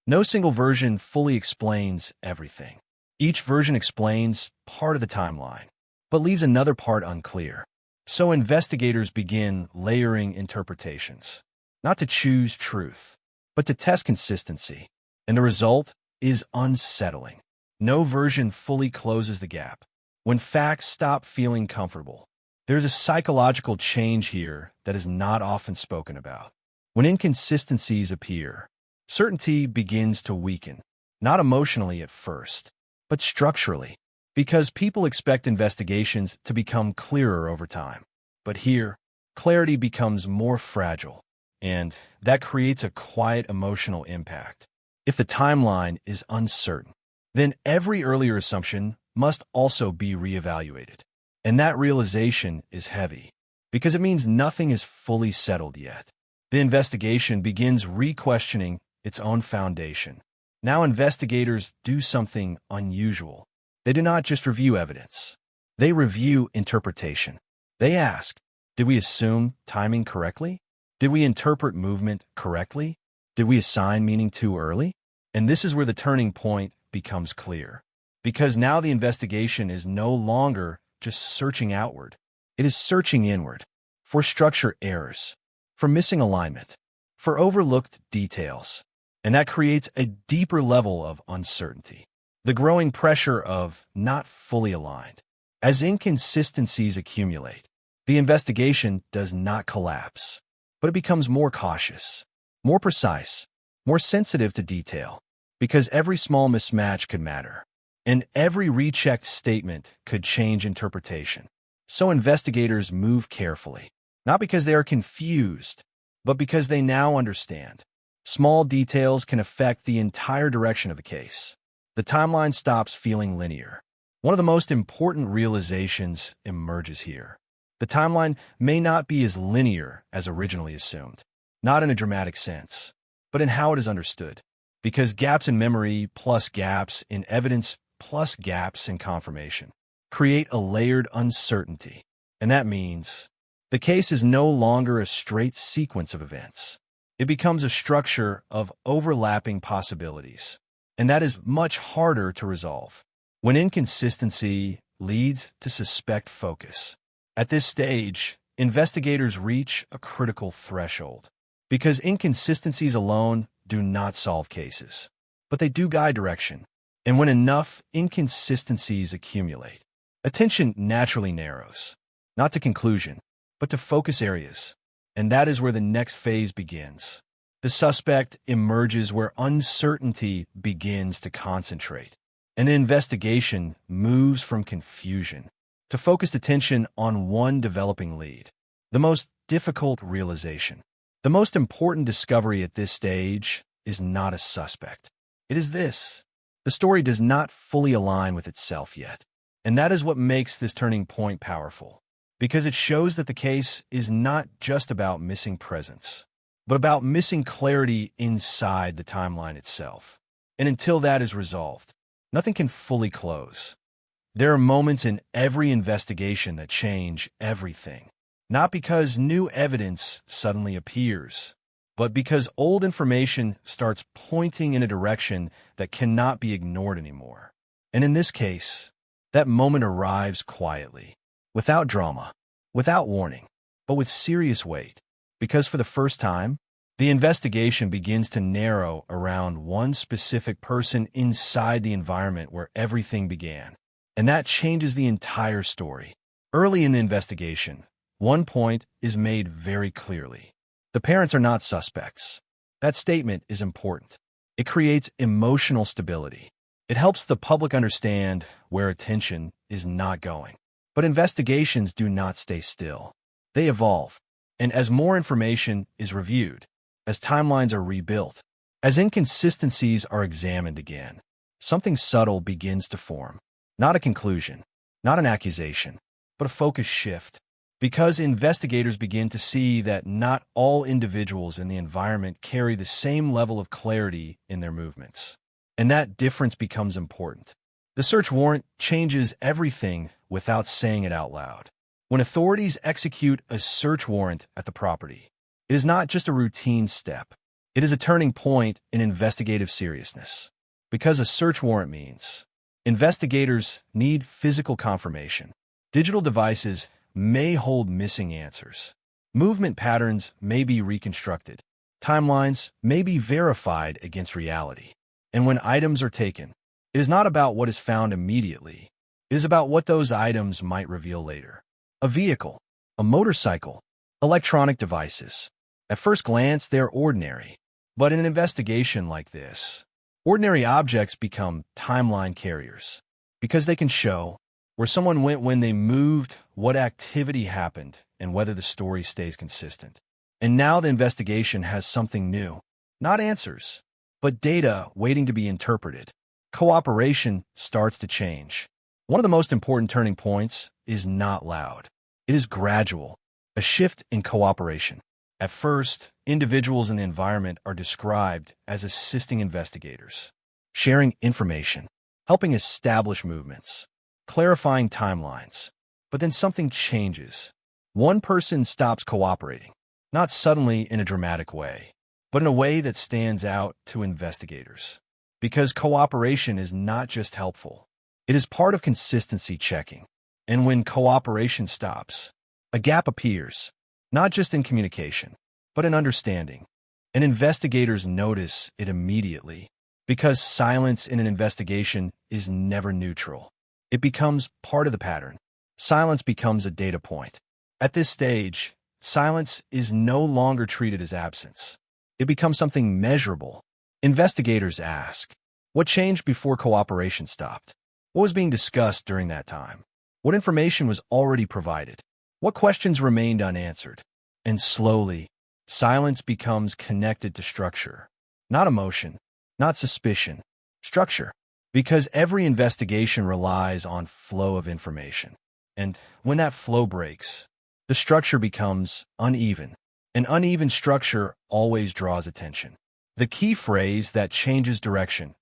No single version fully explains everything. Each version explains part of the timeline, but leaves another part unclear. So investigators begin layering interpretations, not to choose truth, but to test consistency. And the result is unsettling. No version fully closes the gap. When facts stop feeling comfortable, there's a psychological change here that is not often spoken about. When inconsistencies appear, certainty begins to weaken, not emotionally at first, but structurally, because people expect investigations to become clearer over time. But here, clarity becomes more fragile, and that creates a quiet emotional impact. If the timeline is uncertain, then every earlier assumption must also be reevaluated. And that realization is heavy, because it means nothing is fully settled yet. The investigation begins re-questioning its own foundation. Now investigators do something unusual. They do not just review evidence. They review interpretation. They ask, did we assume timing correctly? Did we interpret movement correctly? Did we assign meaning too early? And this is where the turning point becomes clear. Because now the investigation is no longer just searching outward. It is searching inward for structure errors, for missing alignment, for overlooked details. And that creates a deeper level of uncertainty. The growing pressure of not fully aligned. As inconsistencies accumulate, the investigation does not collapse, but it becomes more cautious, more precise, more sensitive to detail, because every small mismatch could matter, and every rechecked statement could change interpretation. So investigators move carefully, not because they are confused, but because they now understand. Small details can affect the entire direction of a case. The timeline stops feeling linear. One of the most important realizations emerges here. The timeline may not be as linear as originally assumed, not in a dramatic sense, but in how it is understood. Because gaps in memory plus gaps in evidence plus gaps in confirmation create a layered uncertainty. And that means the case is no longer a straight sequence of events. It becomes a structure of overlapping possibilities. And that is much harder to resolve. When inconsistency leads to suspect focus. At this stage, investigators reach a critical threshold. Because inconsistencies alone do not solve cases, but they do guide direction. And when enough inconsistencies accumulate, attention naturally narrows, not to conclusion, but to focus areas. And that is where the next phase begins. The suspect emerges where uncertainty begins to concentrate, and the investigation moves from confusion to focused attention on one developing lead. The most difficult realization. The most important discovery at this stage is not a suspect. It is this. The story does not fully align with itself yet. And that is what makes this turning point powerful, because it shows that the case is not just about missing presence, but about missing clarity inside the timeline itself. And until that is resolved, nothing can fully close. There are moments in every investigation that change everything. Not because new evidence suddenly appears, but because old information starts pointing in a direction that cannot be ignored anymore. And in this case, that moment arrives quietly, without drama, without warning, but with serious weight. Because for the first time, the investigation begins to narrow around one specific person inside the environment where everything began. And that changes the entire story. Early in the investigation, one point is made very clearly. The parents are not suspects. That statement is important. It creates emotional stability. It helps the public understand where attention is not going. But investigations do not stay still. They evolve. And as more information is reviewed, as timelines are rebuilt, as inconsistencies are examined again, something subtle begins to form. Not a conclusion, not an accusation, but a focus shift. Because investigators begin to see that not all individuals in the environment carry the same level of clarity in their movements. And that difference becomes important. The search warrant changes everything without saying it out loud. When authorities execute a search warrant at the property, it is not just a routine step. It is a turning point in investigative seriousness. Because a search warrant means investigators need physical confirmation. Digital devices may hold missing answers. Movement patterns may be reconstructed. Timelines may be verified against reality. And when items are taken, it is not about what is found immediately. It is about what those items might reveal later. A vehicle, a motorcycle, electronic devices. At first glance, they're ordinary. But in an investigation like this, ordinary objects become timeline carriers because they can show where someone went when they moved, what activity happened, and whether the story stays consistent. And now the investigation has something new. Not answers, but data waiting to be interpreted. Cooperation starts to change. One of the most important turning points is not loud. It is gradual, a shift in cooperation. At first, individuals in the environment are described as assisting investigators, sharing information, helping establish movements, clarifying timelines. But then something changes. One person stops cooperating, not suddenly in a dramatic way, but in a way that stands out to investigators. Because cooperation is not just helpful, it is part of consistency checking. And when cooperation stops, a gap appears, not just in communication, but in understanding. And investigators notice it immediately, because silence in an investigation is never neutral. It becomes part of the pattern. Silence becomes a data point. At this stage, silence is no longer treated as absence. It becomes something measurable. Investigators ask, what changed before cooperation stopped? What was being discussed during that time? What information was already provided? What questions remained unanswered? And slowly, silence becomes connected to structure. Not emotion, not suspicion, structure. Because every investigation relies on flow of information. And when that flow breaks, the structure becomes uneven. An uneven structure always draws attention. The key phrase that changes direction: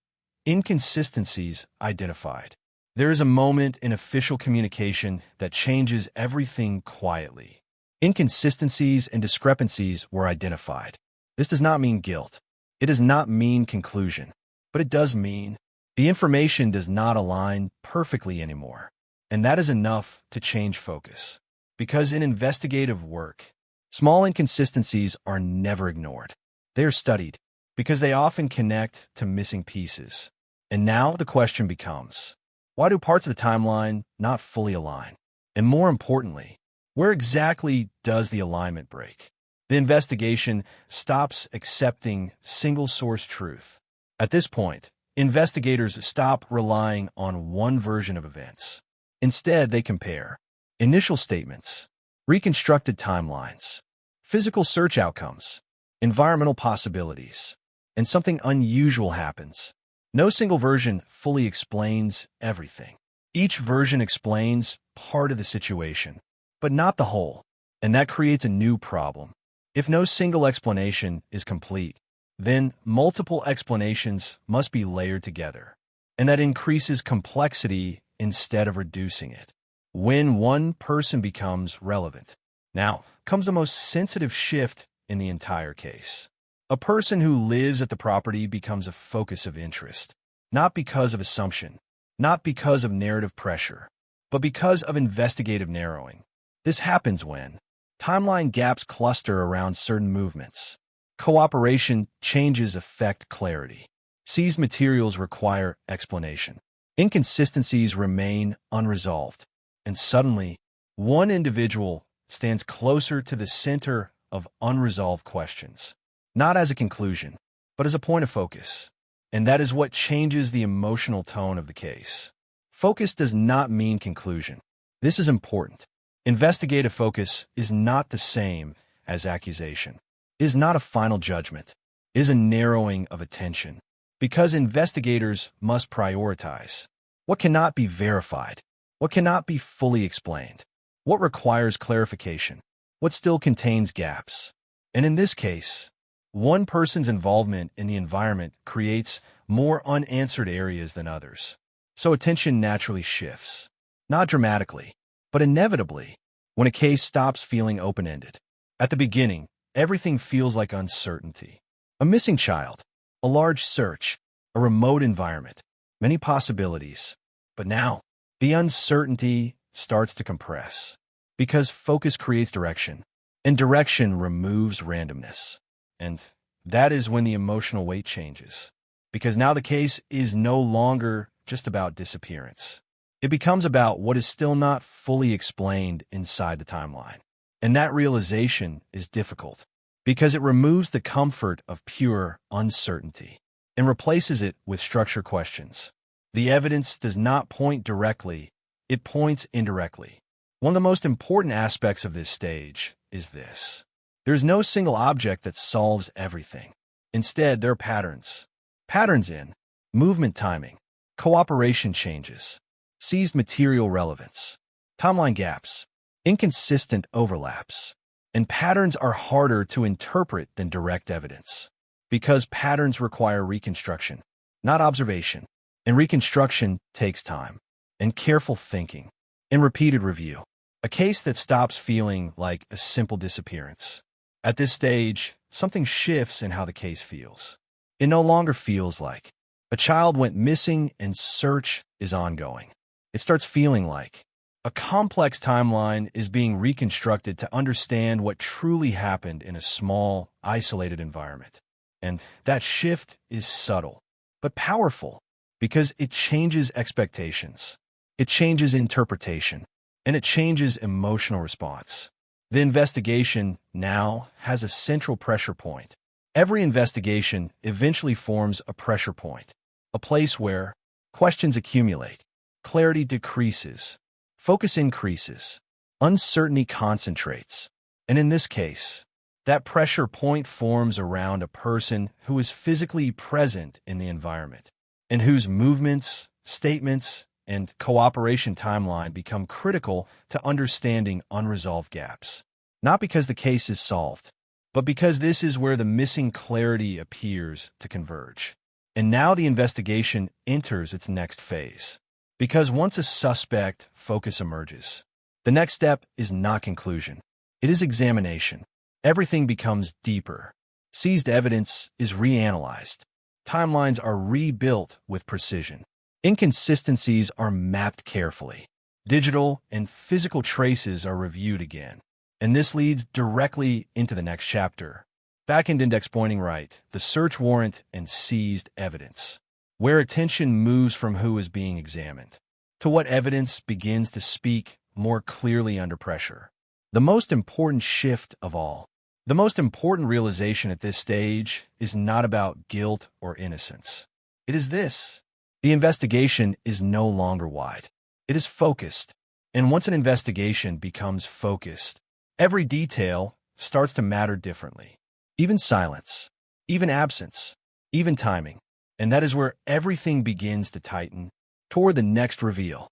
inconsistencies identified. There is a moment in official communication that changes everything quietly. Inconsistencies and discrepancies were identified. This does not mean guilt. It does not mean conclusion. But it does mean the information does not align perfectly anymore. And that is enough to change focus. Because in investigative work, small inconsistencies are never ignored. They are studied because they often connect to missing pieces. And now the question becomes, why do parts of the timeline not fully align? And more importantly, where exactly does the alignment break? The investigation stops accepting single-source truth. At this point, investigators stop relying on one version of events. Instead, they compare initial statements, reconstructed timelines, physical search outcomes, environmental possibilities, and something unusual happens. No single version fully explains everything. Each version explains part of the situation, but not the whole. And that creates a new problem. If no single explanation is complete, then multiple explanations must be layered together. and that increases complexity instead of reducing it. When one person becomes relevant. Now comes the most sensitive shift in the entire case. A person who lives at the property becomes a focus of interest, not because of assumption, not because of narrative pressure, but because of investigative narrowing. This happens when timeline gaps cluster around certain movements. Cooperation changes affect clarity. Seized materials require explanation. Inconsistencies remain unresolved. And suddenly, one individual stands closer to the center of unresolved questions, not as a conclusion, but as a point of focus. And that is what changes the emotional tone of the case. Focus does not mean conclusion. This is important. Investigative focus is not the same as accusation. It is not a final judgment. It is a narrowing of attention. Because investigators must prioritize what cannot be verified, what cannot be fully explained, what requires clarification, what still contains gaps. And in this case, one person's involvement in the environment creates more unanswered areas than others. So attention naturally shifts, not dramatically, but inevitably, when a case stops feeling open-ended. At the beginning, everything feels like uncertainty. A missing child, a large search, a remote environment, many possibilities. But now, the uncertainty starts to compress, because focus creates direction, and direction removes randomness. And that is when the emotional weight changes, because now the case is no longer just about disappearance. It becomes about what is still not fully explained inside the timeline. And that realization is difficult, because it removes the comfort of pure uncertainty and replaces it with structure questions. The evidence does not point directly, it points indirectly. One of the most important aspects of this stage is this. There is no single object that solves everything. Instead, there are patterns. Patterns in movement timing, cooperation changes, seized material relevance, timeline gaps, inconsistent overlaps. And patterns are harder to interpret than direct evidence, because patterns require reconstruction, not observation. And reconstruction takes time, and careful thinking, and repeated review. A case that stops feeling like a simple disappearance. At this stage, something shifts in how the case feels. It no longer feels like a child went missing and search is ongoing. It starts feeling like a complex timeline is being reconstructed to understand what truly happened in a small, isolated environment. And that shift is subtle, but powerful, because it changes expectations, it changes interpretation, and it changes emotional response. The investigation now has a central pressure point. Every investigation eventually forms a pressure point, a place where questions accumulate, clarity decreases, focus increases, uncertainty concentrates. And in this case, that pressure point forms around a person who is physically present in the environment, and whose movements, statements, and cooperation timeline become critical to understanding unresolved gaps. Not because the case is solved, but because this is where the missing clarity appears to converge. And now the investigation enters its next phase. Because once a suspect focus emerges, the next step is not conclusion. It is examination. Everything becomes deeper. Seized evidence is reanalyzed. Timelines are rebuilt with precision. Inconsistencies are mapped carefully. Digital and physical traces are reviewed again. And this leads directly into the next chapter. Back-end index pointing right, the search warrant and seized evidence, where attention moves from who is being examined to what evidence begins to speak more clearly under pressure. The most important shift of all, the most important realization at this stage is not about guilt or innocence. It is this. The investigation is no longer wide. It is focused. And once an investigation becomes focused, every detail starts to matter differently. Even silence, even absence, even timing. And that is where everything begins to tighten toward the next reveal.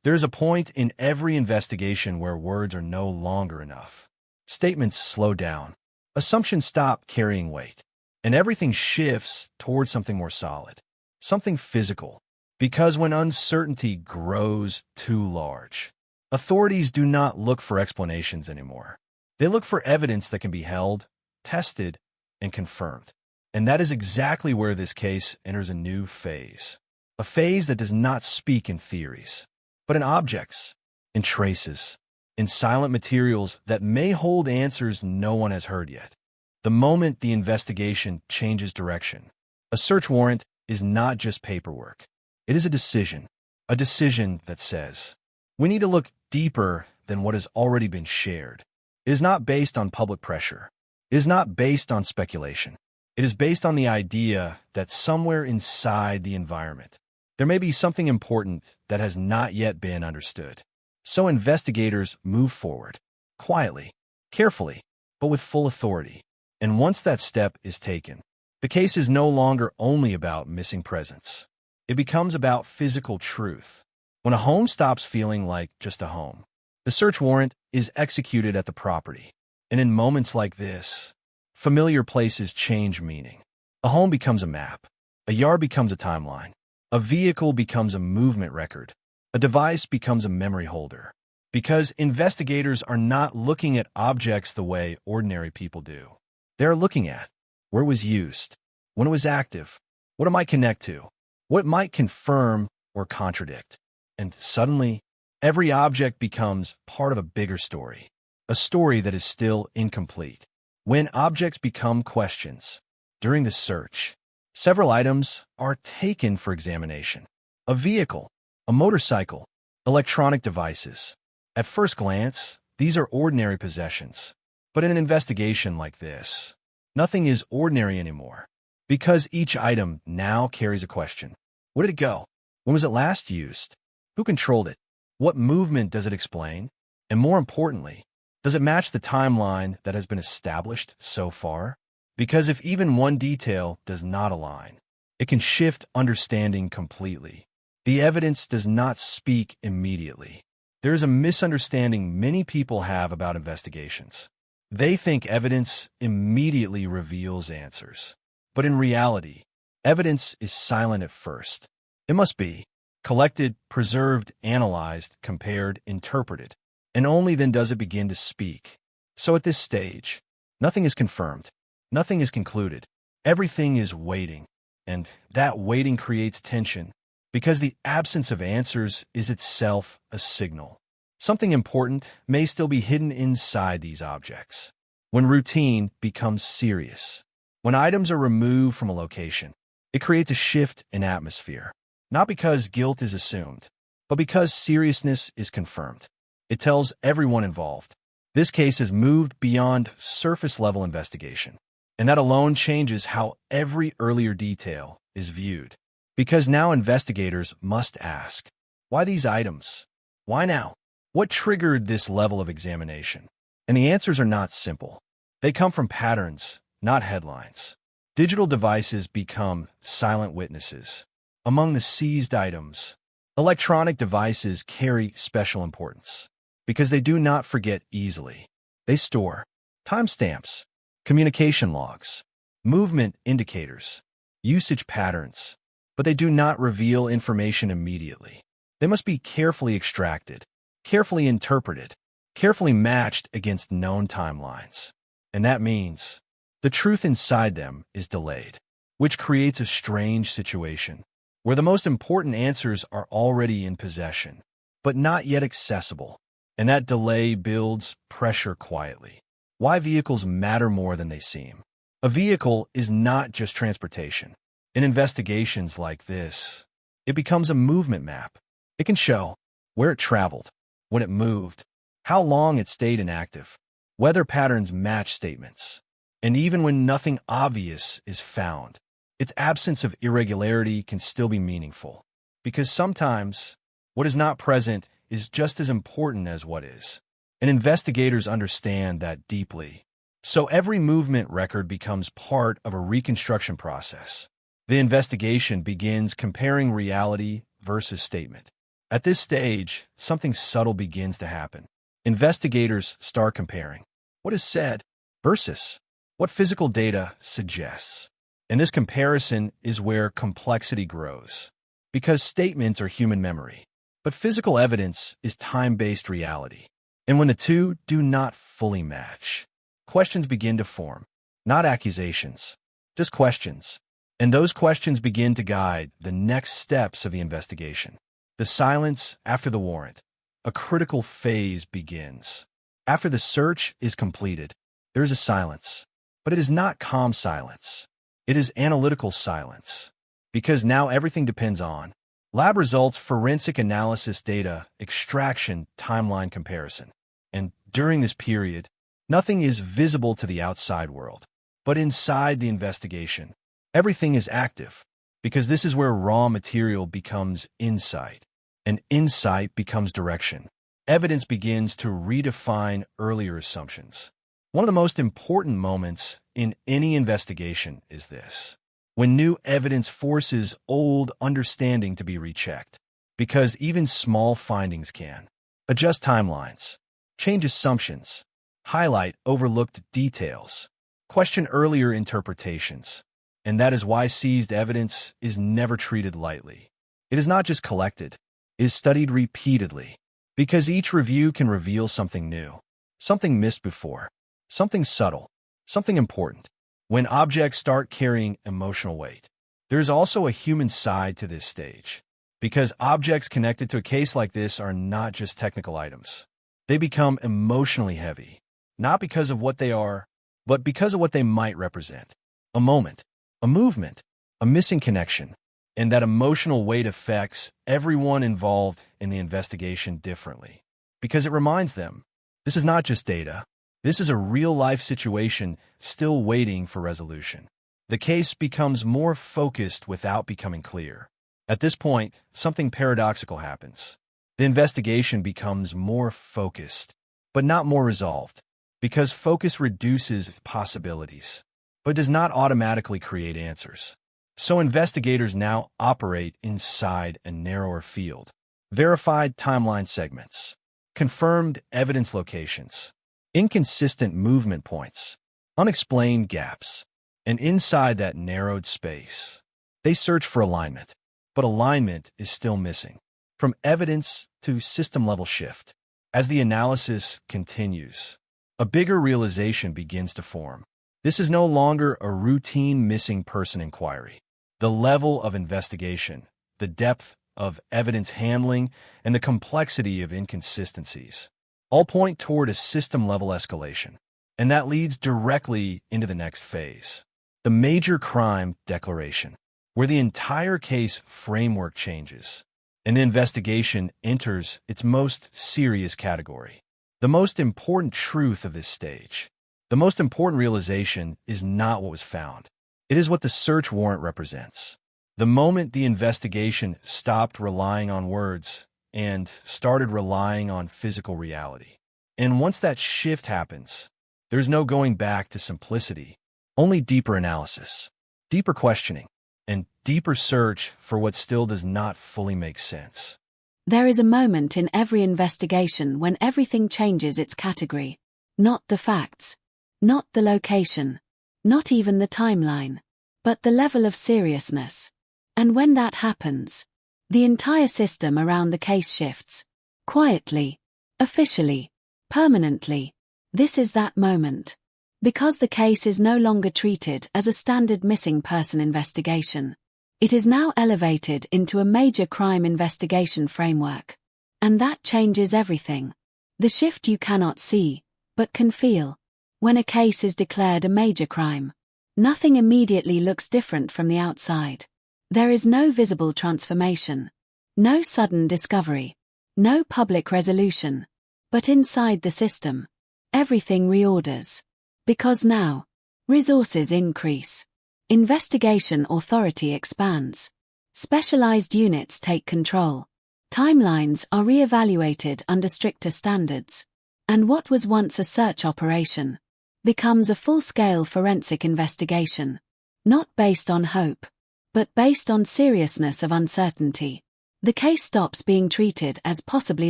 There is a point in every investigation where words are no longer enough. Statements slow down. Assumptions stop carrying weight. And everything shifts towards something more solid, something physical. Because when uncertainty grows too large, authorities do not look for explanations anymore. They look for evidence that can be held, tested, and confirmed. And that is exactly where this case enters a new phase. A phase that does not speak in theories, but in objects, in traces, in silent materials that may hold answers no one has heard yet. The moment the investigation changes direction, a search warrant is not just paperwork. It is a decision that says, we need to look deeper than what has already been shared. It is not based on public pressure. It is not based on speculation. It is based on the idea that somewhere inside the environment, there may be something important that has not yet been understood. So investigators move forward, quietly, carefully, but with full authority. And once that step is taken, the case is no longer only about missing presence. It becomes about physical truth. When a home stops feeling like just a home, the search warrant is executed at the property. And in moments like this, familiar places change meaning. A home becomes a map. A yard becomes a timeline. A vehicle becomes a movement record. A device becomes a memory holder. Because investigators are not looking at objects the way ordinary people do. They are looking at where it was used, when it was active, what it might connect to, what it might confirm or contradict. And suddenly, every object becomes part of a bigger story, a story that is still incomplete. When objects become questions during the search, several items are taken for examination. A vehicle, a motorcycle, electronic devices. At first glance, these are ordinary possessions. But in an investigation like this, nothing is ordinary anymore, because each item now carries a question. Where did it go? When was it last used? Who controlled it? What movement does it explain? And more importantly, does it match the timeline that has been established so far? Because if even one detail does not align, it can shift understanding completely. The evidence does not speak immediately. There is a misunderstanding many people have about investigations. They think evidence immediately reveals answers. But in reality, evidence is silent at first. It must be collected, preserved, analyzed, compared, interpreted, and only then does it begin to speak. So at this stage, nothing is confirmed. Nothing is concluded. Everything is waiting. And that waiting creates tension, because the absence of answers is itself a signal. Something important may still be hidden inside these objects. When routine becomes serious, when items are removed from a location, it creates a shift in atmosphere. Not because guilt is assumed, but because seriousness is confirmed. It tells everyone involved, this case has moved beyond surface-level investigation. And that alone changes how every earlier detail is viewed. Because now investigators must ask, why these items? Why now? What triggered this level of examination? And the answers are not simple. They come from patterns, not headlines. Digital devices become silent witnesses. Among the seized items, electronic devices carry special importance because they do not forget easily. They store timestamps, communication logs, movement indicators, usage patterns, but they do not reveal information immediately. They must be carefully extracted, carefully interpreted, carefully matched against known timelines. And that means the truth inside them is delayed, which creates a strange situation where the most important answers are already in possession, but not yet accessible. And that delay builds pressure quietly. Why vehicles matter more than they seem. A vehicle is not just transportation. In investigations like this, it becomes a movement map. It can show where it traveled, when it moved, how long it stayed inactive, weather patterns match statements. And even when nothing obvious is found, its absence of irregularity can still be meaningful. Because sometimes, what is not present is just as important as what is. And investigators understand that deeply. So every movement record becomes part of a reconstruction process. The investigation begins comparing reality versus statement. At this stage, something subtle begins to happen. Investigators start comparing what is said versus what physical data suggests. And this comparison is where complexity grows. because statements are human memory. But physical evidence is time-based reality. And when the two do not fully match, questions begin to form. Not accusations, just questions. And those questions begin to guide the next steps of the investigation. The silence after the warrant. A critical phase begins. After the search is completed, there is a silence. But it is not calm silence. It is analytical silence. Because now everything depends on lab results, forensic analysis, data, extraction, timeline comparison. And during this period, nothing is visible to the outside world. But inside the investigation, everything is active. Because this is where raw material becomes insight. And insight becomes direction. Evidence begins to redefine earlier assumptions. One of the most important moments in any investigation is this: when new evidence forces old understanding to be rechecked. Because even small findings can adjust timelines, change assumptions, highlight overlooked details, question earlier interpretations. And that is why seized evidence is never treated lightly. It is not just collected, it is studied repeatedly. Because each review can reveal something new, something missed before, something subtle, something important. When objects start carrying emotional weight, there is also a human side to this stage. Because objects connected to a case like this are not just technical items. They become emotionally heavy, not because of what they are, but because of what they might represent. A moment, a movement, a missing connection. And that emotional weight affects everyone involved in the investigation differently. Because it reminds them, this is not just data. This is a real-life situation still waiting for resolution. The case becomes more focused without becoming clear. At this point, something paradoxical happens. The investigation becomes more focused, but not more resolved. Because focus reduces possibilities, but does not automatically create answers. So investigators now operate inside a narrower field. Verified timeline segments, confirmed evidence locations, inconsistent movement points, unexplained gaps. And inside that narrowed space, they search for alignment. But alignment is still missing. From evidence to system-level shift. As the analysis continues, a bigger realization begins to form. This is no longer a routine missing person inquiry. The level of investigation, the depth of evidence handling, and the complexity of inconsistencies all point toward a system-level escalation. And that leads directly into the next phase, the major crime declaration, where the entire case framework changes, and the investigation enters its most serious category. The most important truth of this stage, the most important realization is not what was found. It is what the search warrant represents. The moment the investigation stopped relying on words and started relying on physical reality. And once that shift happens, there's no going back to simplicity, only deeper analysis, deeper questioning, and deeper search for what still does not fully make sense. There is a moment in every investigation when everything changes its category. Not the facts, not the location, not even the timeline, but the level of seriousness. And when that happens, the entire system around the case shifts. Quietly, officially, permanently. This is that moment. Because the case is no longer treated as a standard missing person investigation. It is now elevated into a major crime investigation framework. And that changes everything. The shift you cannot see, but can feel. When a case is declared a major crime, nothing immediately looks different from the outside. There is no visible transformation, no sudden discovery, no public resolution. But inside the system, everything reorders. Because now, resources increase. Investigation authority expands. Specialized units take control. Timelines are re-evaluated under stricter standards. And what was once a search operation becomes a full-scale forensic investigation, not based on hope, but based on seriousness of uncertainty. The case stops being treated as possibly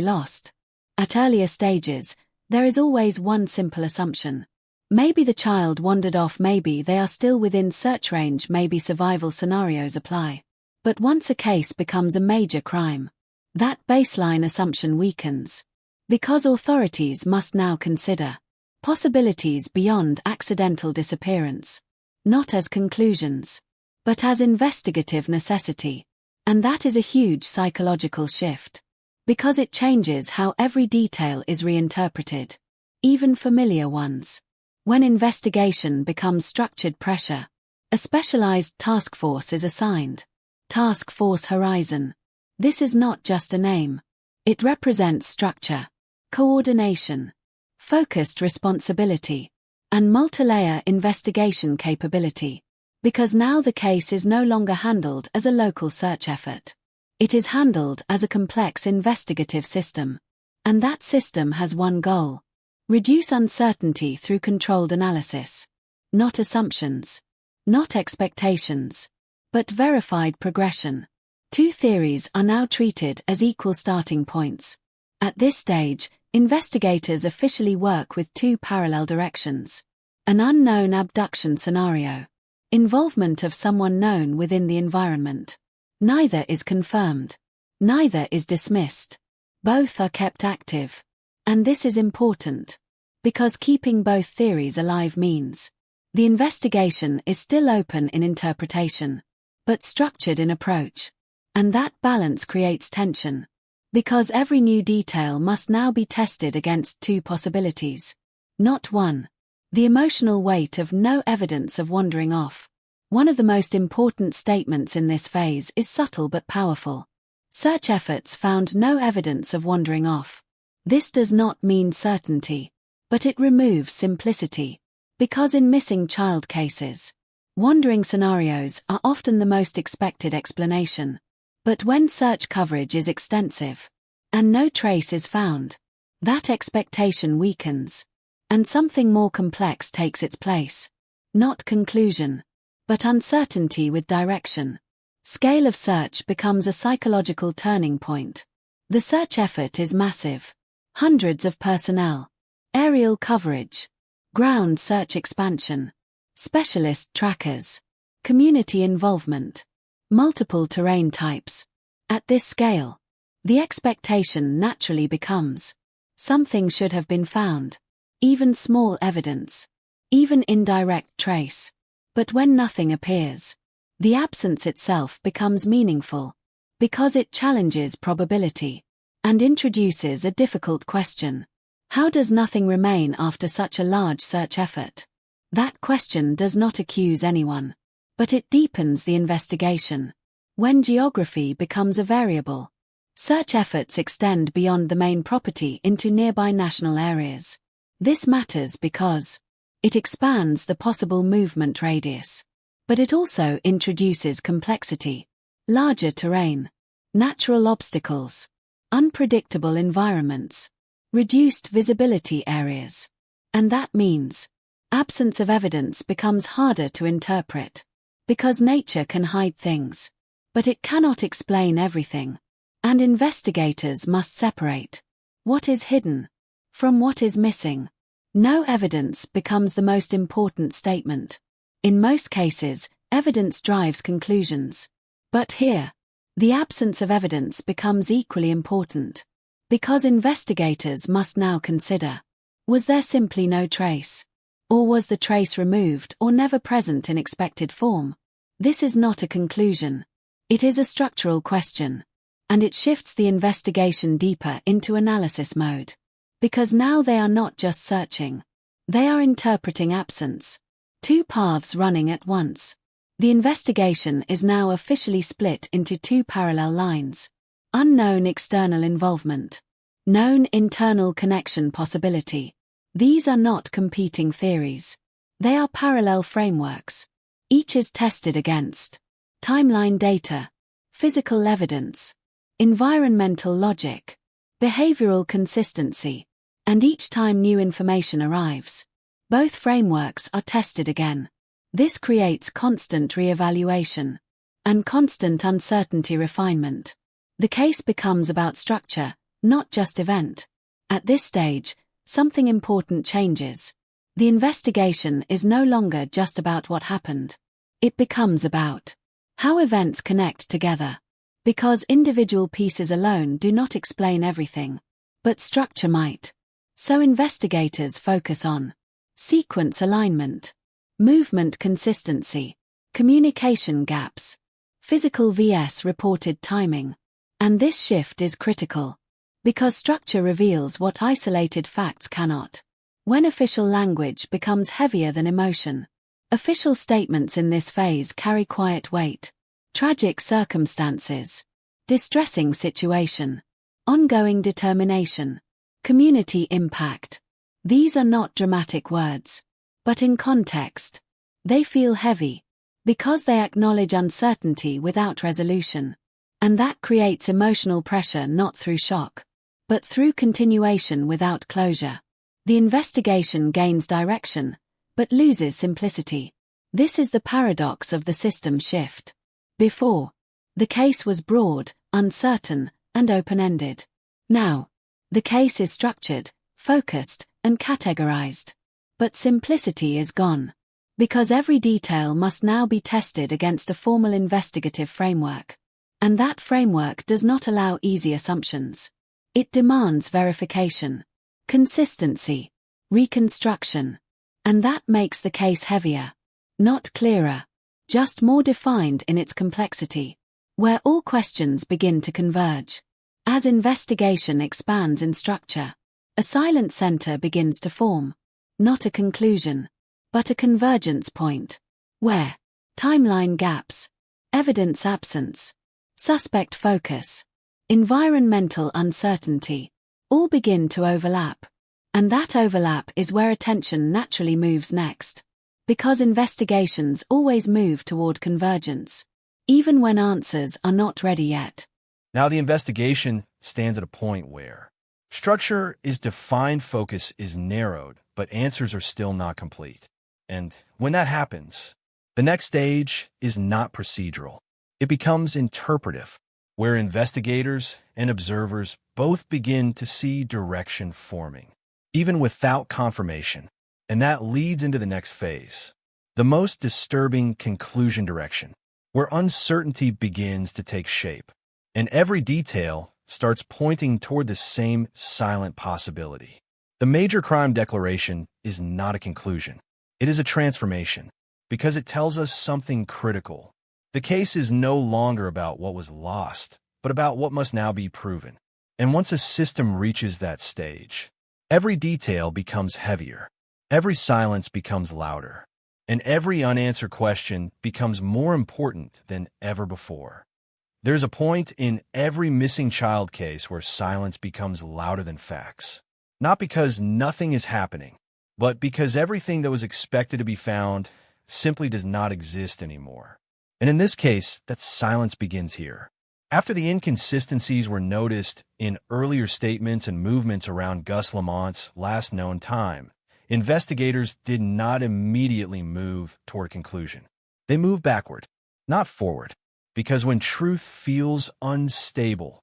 lost. At earlier stages, there is always one simple assumption. Maybe the child wandered off, maybe they are still within search range, maybe survival scenarios apply. But once a case becomes a major crime, that baseline assumption weakens, because authorities must now consider possibilities beyond accidental disappearance, not as conclusions, but as investigative necessity. And that is a huge psychological shift, because it changes how every detail is reinterpreted, even familiar ones. When investigation becomes structured pressure, a specialized task force is assigned. Task Force Horizon. This is not just a name. It represents structure, coordination, focused responsibility, and multi-layer investigation capability. Because now the case is no longer handled as a local search effort. It is handled as a complex investigative system. And that system has one goal: reduce uncertainty through controlled analysis. Not assumptions, not expectations, but verified progression. Two theories are now treated as equal starting points. At this stage, investigators officially work with two parallel directions. An unknown abduction scenario. Involvement of someone known within the environment. Neither is confirmed. Neither is dismissed. Both are kept active. And this is important, because keeping both theories alive means the investigation is still open in interpretation, but structured in approach. And that balance creates tension, because every new detail must now be tested against two possibilities, not one. The emotional weight of no evidence of wandering off. One of the most important statements in this phase is subtle but powerful. Search efforts found no evidence of wandering off. This does not mean certainty, but it removes simplicity, because in missing child cases, wandering scenarios are often the most expected explanation. But when search coverage is extensive, and no trace is found, that expectation weakens, and something more complex takes its place. Not conclusion, but uncertainty with direction. Scale of search becomes a psychological turning point. The search effort is massive. Hundreds of personnel, aerial coverage, ground search expansion, specialist trackers, community involvement, multiple terrain types. At this scale, the expectation naturally becomes something should have been found, even small evidence, even indirect trace. But when nothing appears, the absence itself becomes meaningful, because it challenges probability and introduces a difficult question. How does nothing remain after such a large search effort? That question does not accuse anyone, but it deepens the investigation. When geography becomes a variable, search efforts extend beyond the main property into nearby national areas. This matters because it expands the possible movement radius, but it also introduces complexity, larger terrain, natural obstacles, unpredictable environments, reduced visibility areas. And that means absence of evidence becomes harder to interpret, because nature can hide things, but it cannot explain everything, and investigators must separate what is hidden from what is missing. No evidence becomes the most important statement. In most cases, evidence drives conclusions. But here, the absence of evidence becomes equally important, because investigators must now consider, was there simply no trace? Or was the trace removed or never present in expected form? This is not a conclusion. It is a structural question, and it shifts the investigation deeper into analysis mode. Because now they are not just searching, they are interpreting absence. Two paths running at once. The investigation is now officially split into two parallel lines. Unknown external involvement. Known internal connection possibility. These are not competing theories. They are parallel frameworks. Each is tested against timeline data, physical evidence, environmental logic, behavioral consistency, and each time new information arrives, both frameworks are tested again. This creates constant re-evaluation and constant uncertainty refinement. The case becomes about structure, not just event. At this stage, something important changes. The investigation is no longer just about what happened. It becomes about how events connect together. Because individual pieces alone do not explain everything, but structure might. So investigators focus on sequence alignment, movement consistency, communication gaps, physical vs reported timing. And this shift is critical, because structure reveals what isolated facts cannot. When official language becomes heavier than emotion, official statements in this phase carry quiet weight. Tragic circumstances, distressing situation, ongoing determination, community impact. These are not dramatic words, but in context, they feel heavy, because they acknowledge uncertainty without resolution. And that creates emotional pressure not through shock, but through continuation without closure. The investigation gains direction, but loses simplicity. This is the paradox of the system shift. Before, the case was broad, uncertain, and open-ended. Now, the case is structured, focused, and categorized. But simplicity is gone, because every detail must now be tested against a formal investigative framework. And that framework does not allow easy assumptions. It demands verification, consistency, reconstruction. And that makes the case heavier, not clearer, just more defined in its complexity, where all questions begin to converge. As investigation expands in structure, a silent center begins to form, not a conclusion, but a convergence point, where timeline gaps, evidence absence, suspect focus, environmental uncertainty, all begin to overlap. And that overlap is where attention naturally moves next. Because investigations always move toward convergence, even when answers are not ready yet. Now the investigation stands at a point where structure is defined, focus is narrowed, but answers are still not complete. And when that happens, the next stage is not procedural. It becomes interpretive, where investigators and observers both begin to see direction forming, even without confirmation. And that leads into the next phase, the most disturbing conclusion direction, where uncertainty begins to take shape, and every detail starts pointing toward the same silent possibility. The major crime declaration is not a conclusion. It is a transformation, because it tells us something critical. The case is no longer about what was lost, but about what must now be proven. And once a system reaches that stage, every detail becomes heavier, every silence becomes louder, and every unanswered question becomes more important than ever before. There's a point in every missing child case where silence becomes louder than facts. Not because nothing is happening, but because everything that was expected to be found simply does not exist anymore. And in this case, that silence begins here. After the inconsistencies were noticed in earlier statements and movements around Gus Lamont's last known time, investigators did not immediately move toward conclusion. They moved backward, not forward, because when truth feels unstable,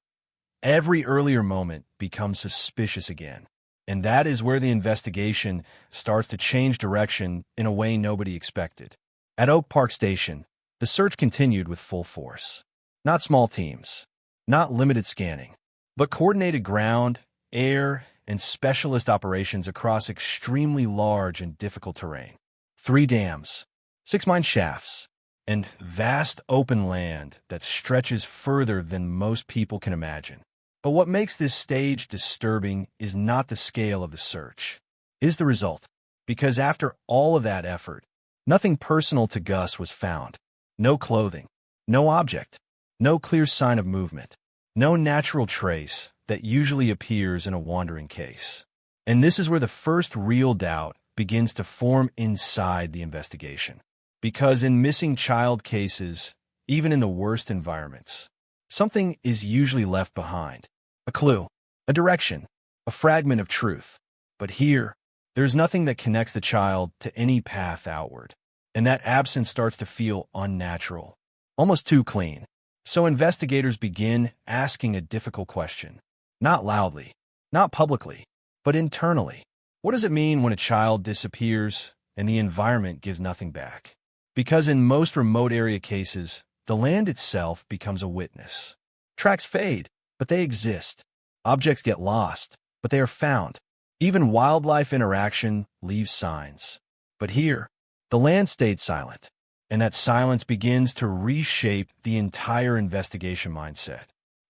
every earlier moment becomes suspicious again. And that is where the investigation starts to change direction in a way nobody expected. At Oak Park Station, the search continued with full force. Not small teams, not limited scanning, but coordinated ground, air, and specialist operations across extremely large and difficult terrain. 3 dams, 6 mine shafts, and vast open land that stretches further than most people can imagine. But what makes this stage disturbing is not the scale of the search. It is the result, because after all of that effort, nothing personal to Gus was found. No clothing, no object, no clear sign of movement, no natural trace that usually appears in a wandering case. And this is where the first real doubt begins to form inside the investigation. Because in missing child cases, even in the worst environments, something is usually left behind. A clue, a direction, a fragment of truth. But here, there's nothing that connects the child to any path outward. And that absence starts to feel unnatural, almost too clean. So investigators begin asking a difficult question. Not loudly, not publicly, but internally. What does it mean when a child disappears and the environment gives nothing back? Because in most remote area cases, the land itself becomes a witness. Tracks fade, but they exist. Objects get lost, but they are found. Even wildlife interaction leaves signs. But here, the land stayed silent, and that silence begins to reshape the entire investigation mindset.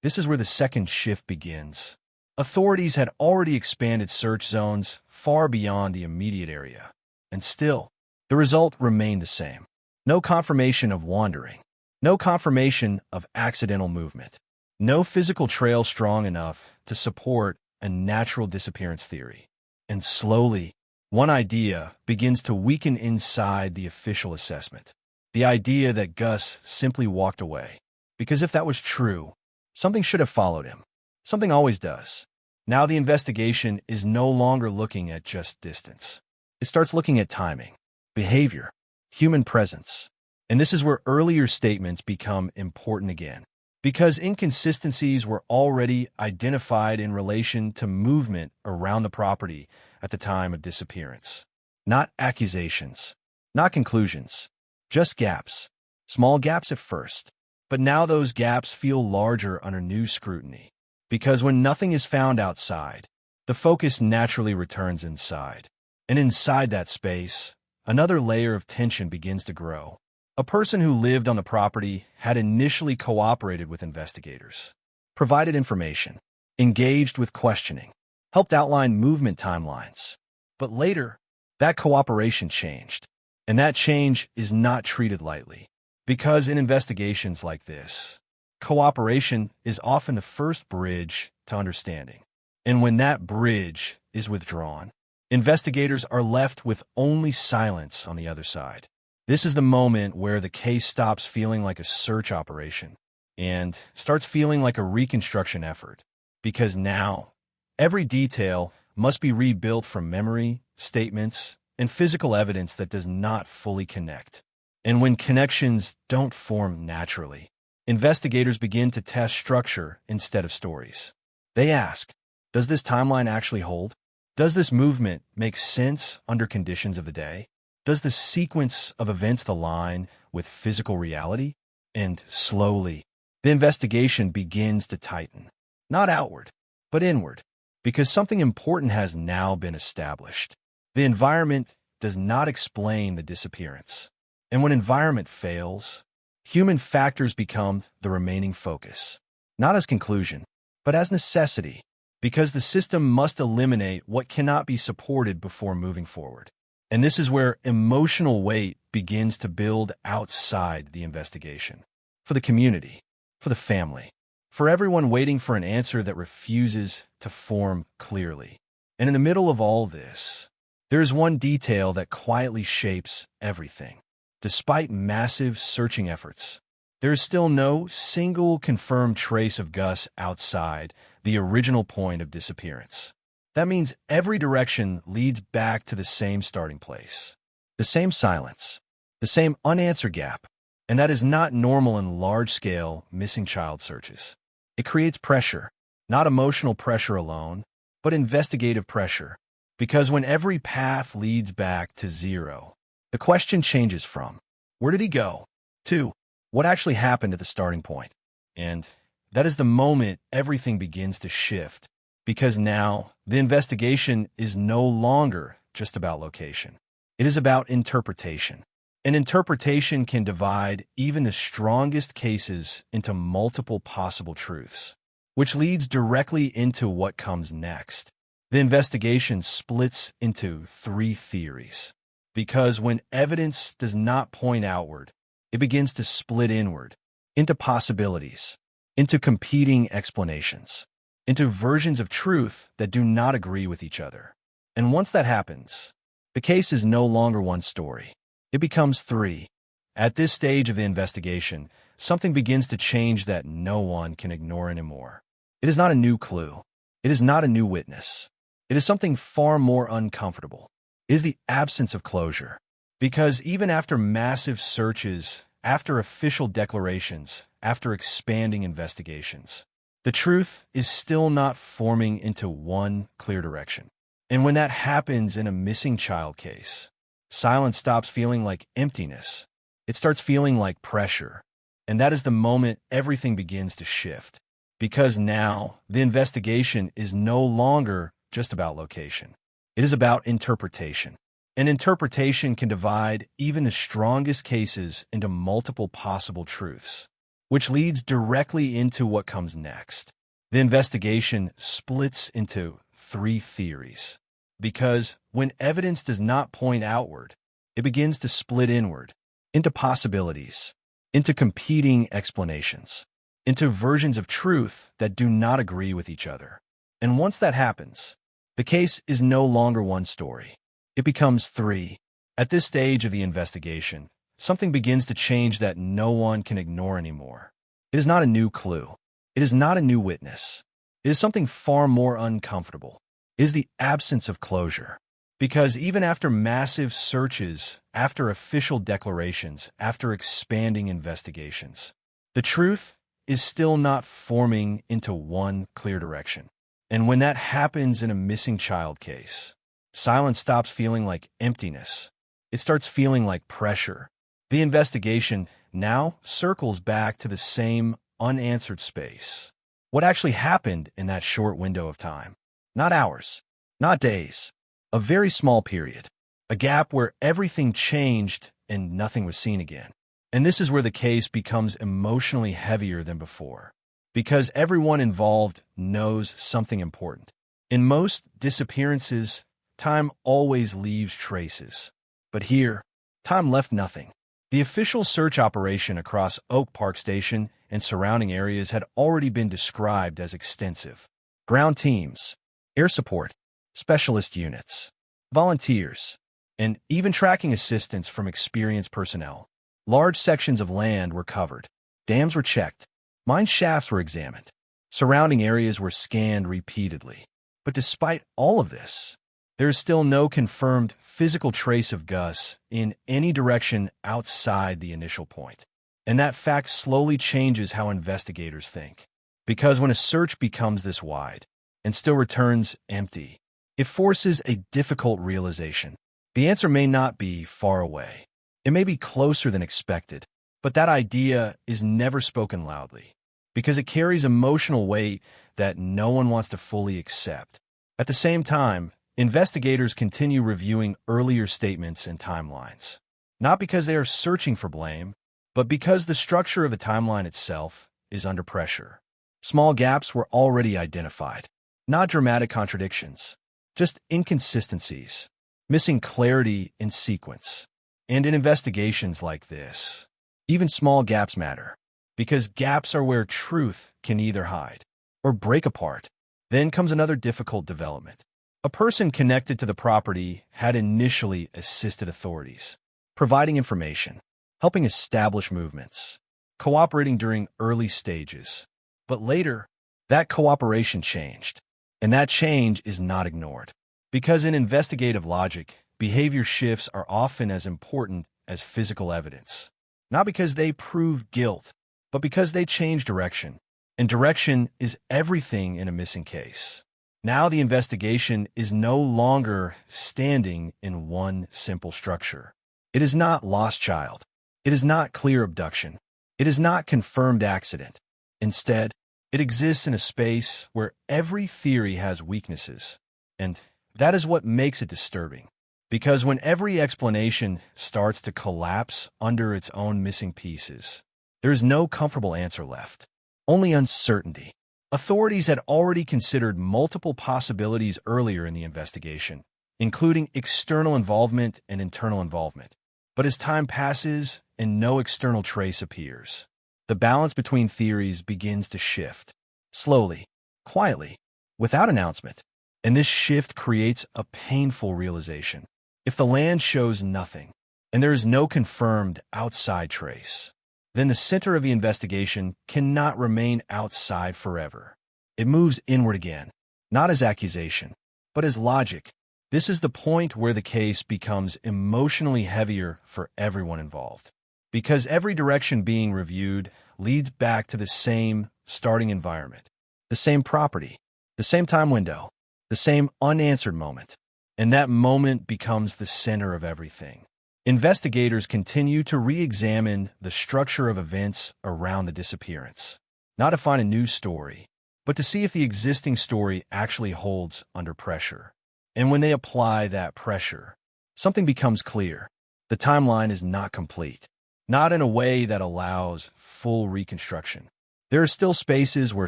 This is where the second shift begins. Authorities had already expanded search zones far beyond the immediate area, and still, the result remained the same. No confirmation of wandering, no confirmation of accidental movement, no physical trail strong enough to support a natural disappearance theory. And slowly, one idea begins to weaken inside the official assessment. The idea that Gus simply walked away. Because if that was true, something should have followed him. Something always does. Now the investigation is no longer looking at just distance. It starts looking at timing, behavior, human presence. And this is where earlier statements become important again. Because inconsistencies were already identified in relation to movement around the property at the time of disappearance. Not accusations, not conclusions, just gaps. Small gaps at first. But now those gaps feel larger under new scrutiny. Because when nothing is found outside, the focus naturally returns inside. And inside that space, another layer of tension begins to grow. A person who lived on the property had initially cooperated with investigators, provided information, engaged with questioning, helped outline movement timelines. But later, that cooperation changed. And that change is not treated lightly. Because in investigations like this, cooperation is often the first bridge to understanding. And when that bridge is withdrawn, investigators are left with only silence on the other side. This is the moment where the case stops feeling like a search operation and starts feeling like a reconstruction effort. Because now, every detail must be rebuilt from memory, statements, and physical evidence that does not fully connect. And when connections don't form naturally, investigators begin to test structure instead of stories. They ask, does this timeline actually hold? Does this movement make sense under conditions of the day? Does the sequence of events align with physical reality? And slowly, the investigation begins to tighten. Not outward, but inward. Because something important has now been established. The environment does not explain the disappearance. And when environment fails, human factors become the remaining focus. Not as conclusion, but as necessity. Because the system must eliminate what cannot be supported before moving forward. And this is where emotional weight begins to build outside the investigation. For the community, for the family, for everyone waiting for an answer that refuses to form clearly. And in the middle of all this, there is one detail that quietly shapes everything. Despite massive searching efforts, there is still no single confirmed trace of Gus outside the original point of disappearance. That means every direction leads back to the same starting place, the same silence, the same unanswered gap, and that is not normal in large-scale missing child searches. It creates pressure, not emotional pressure alone, but investigative pressure, because when every path leads back to zero, the question changes from, where did he go, to, what actually happened at the starting point? And that is the moment everything begins to shift. Because now, the investigation is no longer just about location. It is about interpretation. And interpretation can divide even the strongest cases into multiple possible truths, which leads directly into what comes next. The investigation splits into three theories. Because when evidence does not point outward, it begins to split inward, into possibilities, into competing explanations, into versions of truth that do not agree with each other. And once that happens, the case is no longer one story. It becomes three. At this stage of the investigation, something begins to change that no one can ignore anymore. It is not a new clue. It is not a new witness. It is something far more uncomfortable. It is the absence of closure. Because even after massive searches, after official declarations, after expanding investigations, the truth is still not forming into one clear direction. And when that happens in a missing child case, silence stops feeling like emptiness. It starts feeling like pressure. And that is the moment everything begins to shift. Because now, the investigation is no longer just about location. It is about interpretation. And interpretation can divide even the strongest cases into multiple possible truths, which leads directly into what comes next. The investigation splits into 3 theories. Because when evidence does not point outward, it begins to split inward, into possibilities, into competing explanations, into versions of truth that do not agree with each other. And once that happens, the case is no longer one story. It becomes 3. At this stage of the investigation, something begins to change that no one can ignore anymore. It is not a new clue. It is not a new witness. It is something far more uncomfortable. It is the absence of closure. Because even after massive searches, after official declarations, after expanding investigations, the truth is still not forming into one clear direction. And when that happens in a missing child case, silence stops feeling like emptiness. It starts feeling like pressure. The investigation now circles back to the same unanswered space. What actually happened in that short window of time? Not hours, not days, a very small period, a gap where everything changed and nothing was seen again. And this is where the case becomes emotionally heavier than before, because everyone involved knows something important. In most disappearances, time always leaves traces. But here, time left nothing. The official search operation across Oak Park Station and surrounding areas had already been described as extensive. Ground teams, air support, specialist units, volunteers, and even tracking assistance from experienced personnel. Large sections of land were covered. Dams were checked. Mine shafts were examined. Surrounding areas were scanned repeatedly. But despite all of this, there is still no confirmed physical trace of Gus in any direction outside the initial point. And that fact slowly changes how investigators think. Because when a search becomes this wide and still returns empty, it forces a difficult realization. The answer may not be far away. It may be closer than expected, but that idea is never spoken loudly because it carries emotional weight that no one wants to fully accept. At the same time, investigators continue reviewing earlier statements and timelines, not because they are searching for blame, but because the structure of the timeline itself is under pressure. Small gaps were already identified, not dramatic contradictions, just inconsistencies, missing clarity in sequence. And in investigations like this, even small gaps matter, because gaps are where truth can either hide or break apart. Then comes another difficult development. A person connected to the property had initially assisted authorities, providing information, helping establish movements, cooperating during early stages. But later, that cooperation changed, and that change is not ignored. Because in investigative logic, behavior shifts are often as important as physical evidence. Not because they prove guilt, but because they change direction. And direction is everything in a missing case. Now the investigation is no longer standing in one simple structure. It is not lost child. It is not clear abduction. It is not confirmed accident. Instead, it exists in a space where every theory has weaknesses. And that is what makes it disturbing. Because when every explanation starts to collapse under its own missing pieces, there is no comfortable answer left, only uncertainty. Authorities had already considered multiple possibilities earlier in the investigation, including external involvement and internal involvement. But as time passes and no external trace appears, the balance between theories begins to shift, slowly, quietly, without announcement. And this shift creates a painful realization. If the land shows nothing, and there is no confirmed outside trace, then the center of the investigation cannot remain outside forever. It moves inward again, not as accusation, but as logic. This is the point where the case becomes emotionally heavier for everyone involved. Because every direction being reviewed leads back to the same starting environment, the same property, the same time window, the same unanswered moment. And that moment becomes the center of everything. Investigators continue to re-examine the structure of events around the disappearance, not to find a new story, but to see if the existing story actually holds under pressure. And when they apply that pressure, something becomes clear. The timeline is not complete, not in a way that allows full reconstruction. There are still spaces where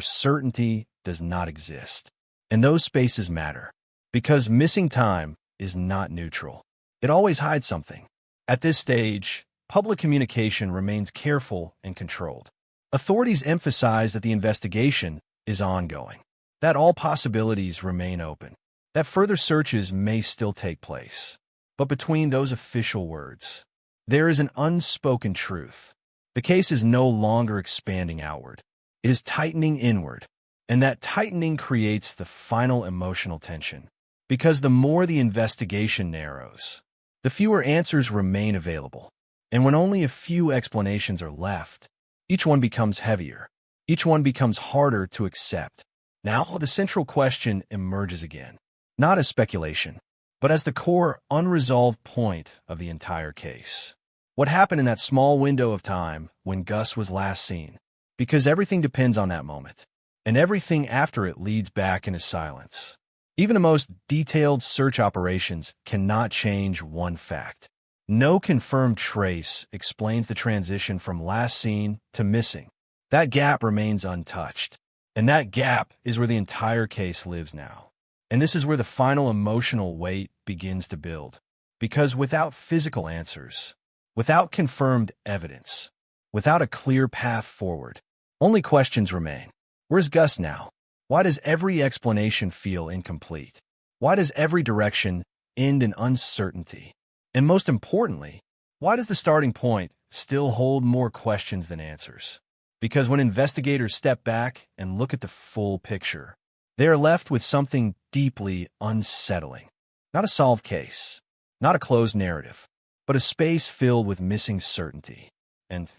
certainty does not exist, and those spaces matter, because missing time is not neutral. It always hides something. At this stage, public communication remains careful and controlled. Authorities emphasize that the investigation is ongoing, that all possibilities remain open, that further searches may still take place. But between those official words, there is an unspoken truth. The case is no longer expanding outward. It is tightening inward, and that tightening creates the final emotional tension. Because the more the investigation narrows, the fewer answers remain available. And when only a few explanations are left, each one becomes heavier. Each one becomes harder to accept. Now, the central question emerges again, not as speculation, but as the core, unresolved point of the entire case. What happened in that small window of time when Gus was last seen? Because everything depends on that moment, and everything after it leads back into silence. Even the most detailed search operations cannot change one fact. No confirmed trace explains the transition from last seen to missing. That gap remains untouched, and that gap is where the entire case lives now. And this is where the final emotional weight begins to build. Because without physical answers, without confirmed evidence, without a clear path forward, only questions remain. Where's Gus now? Why does every explanation feel incomplete? Why does every direction end in uncertainty? And most importantly, why does the starting point still hold more questions than answers? Because when investigators step back and look at the full picture, they are left with something deeply unsettling. Not a solved case, not a closed narrative, but a space filled with missing certainty. And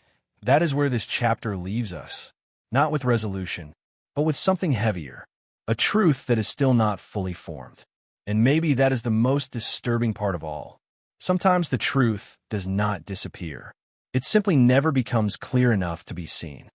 that is where this chapter leaves us, not with resolution, but with something heavier, a truth that is still not fully formed. And maybe that is the most disturbing part of all. Sometimes the truth does not disappear. It simply never becomes clear enough to be seen.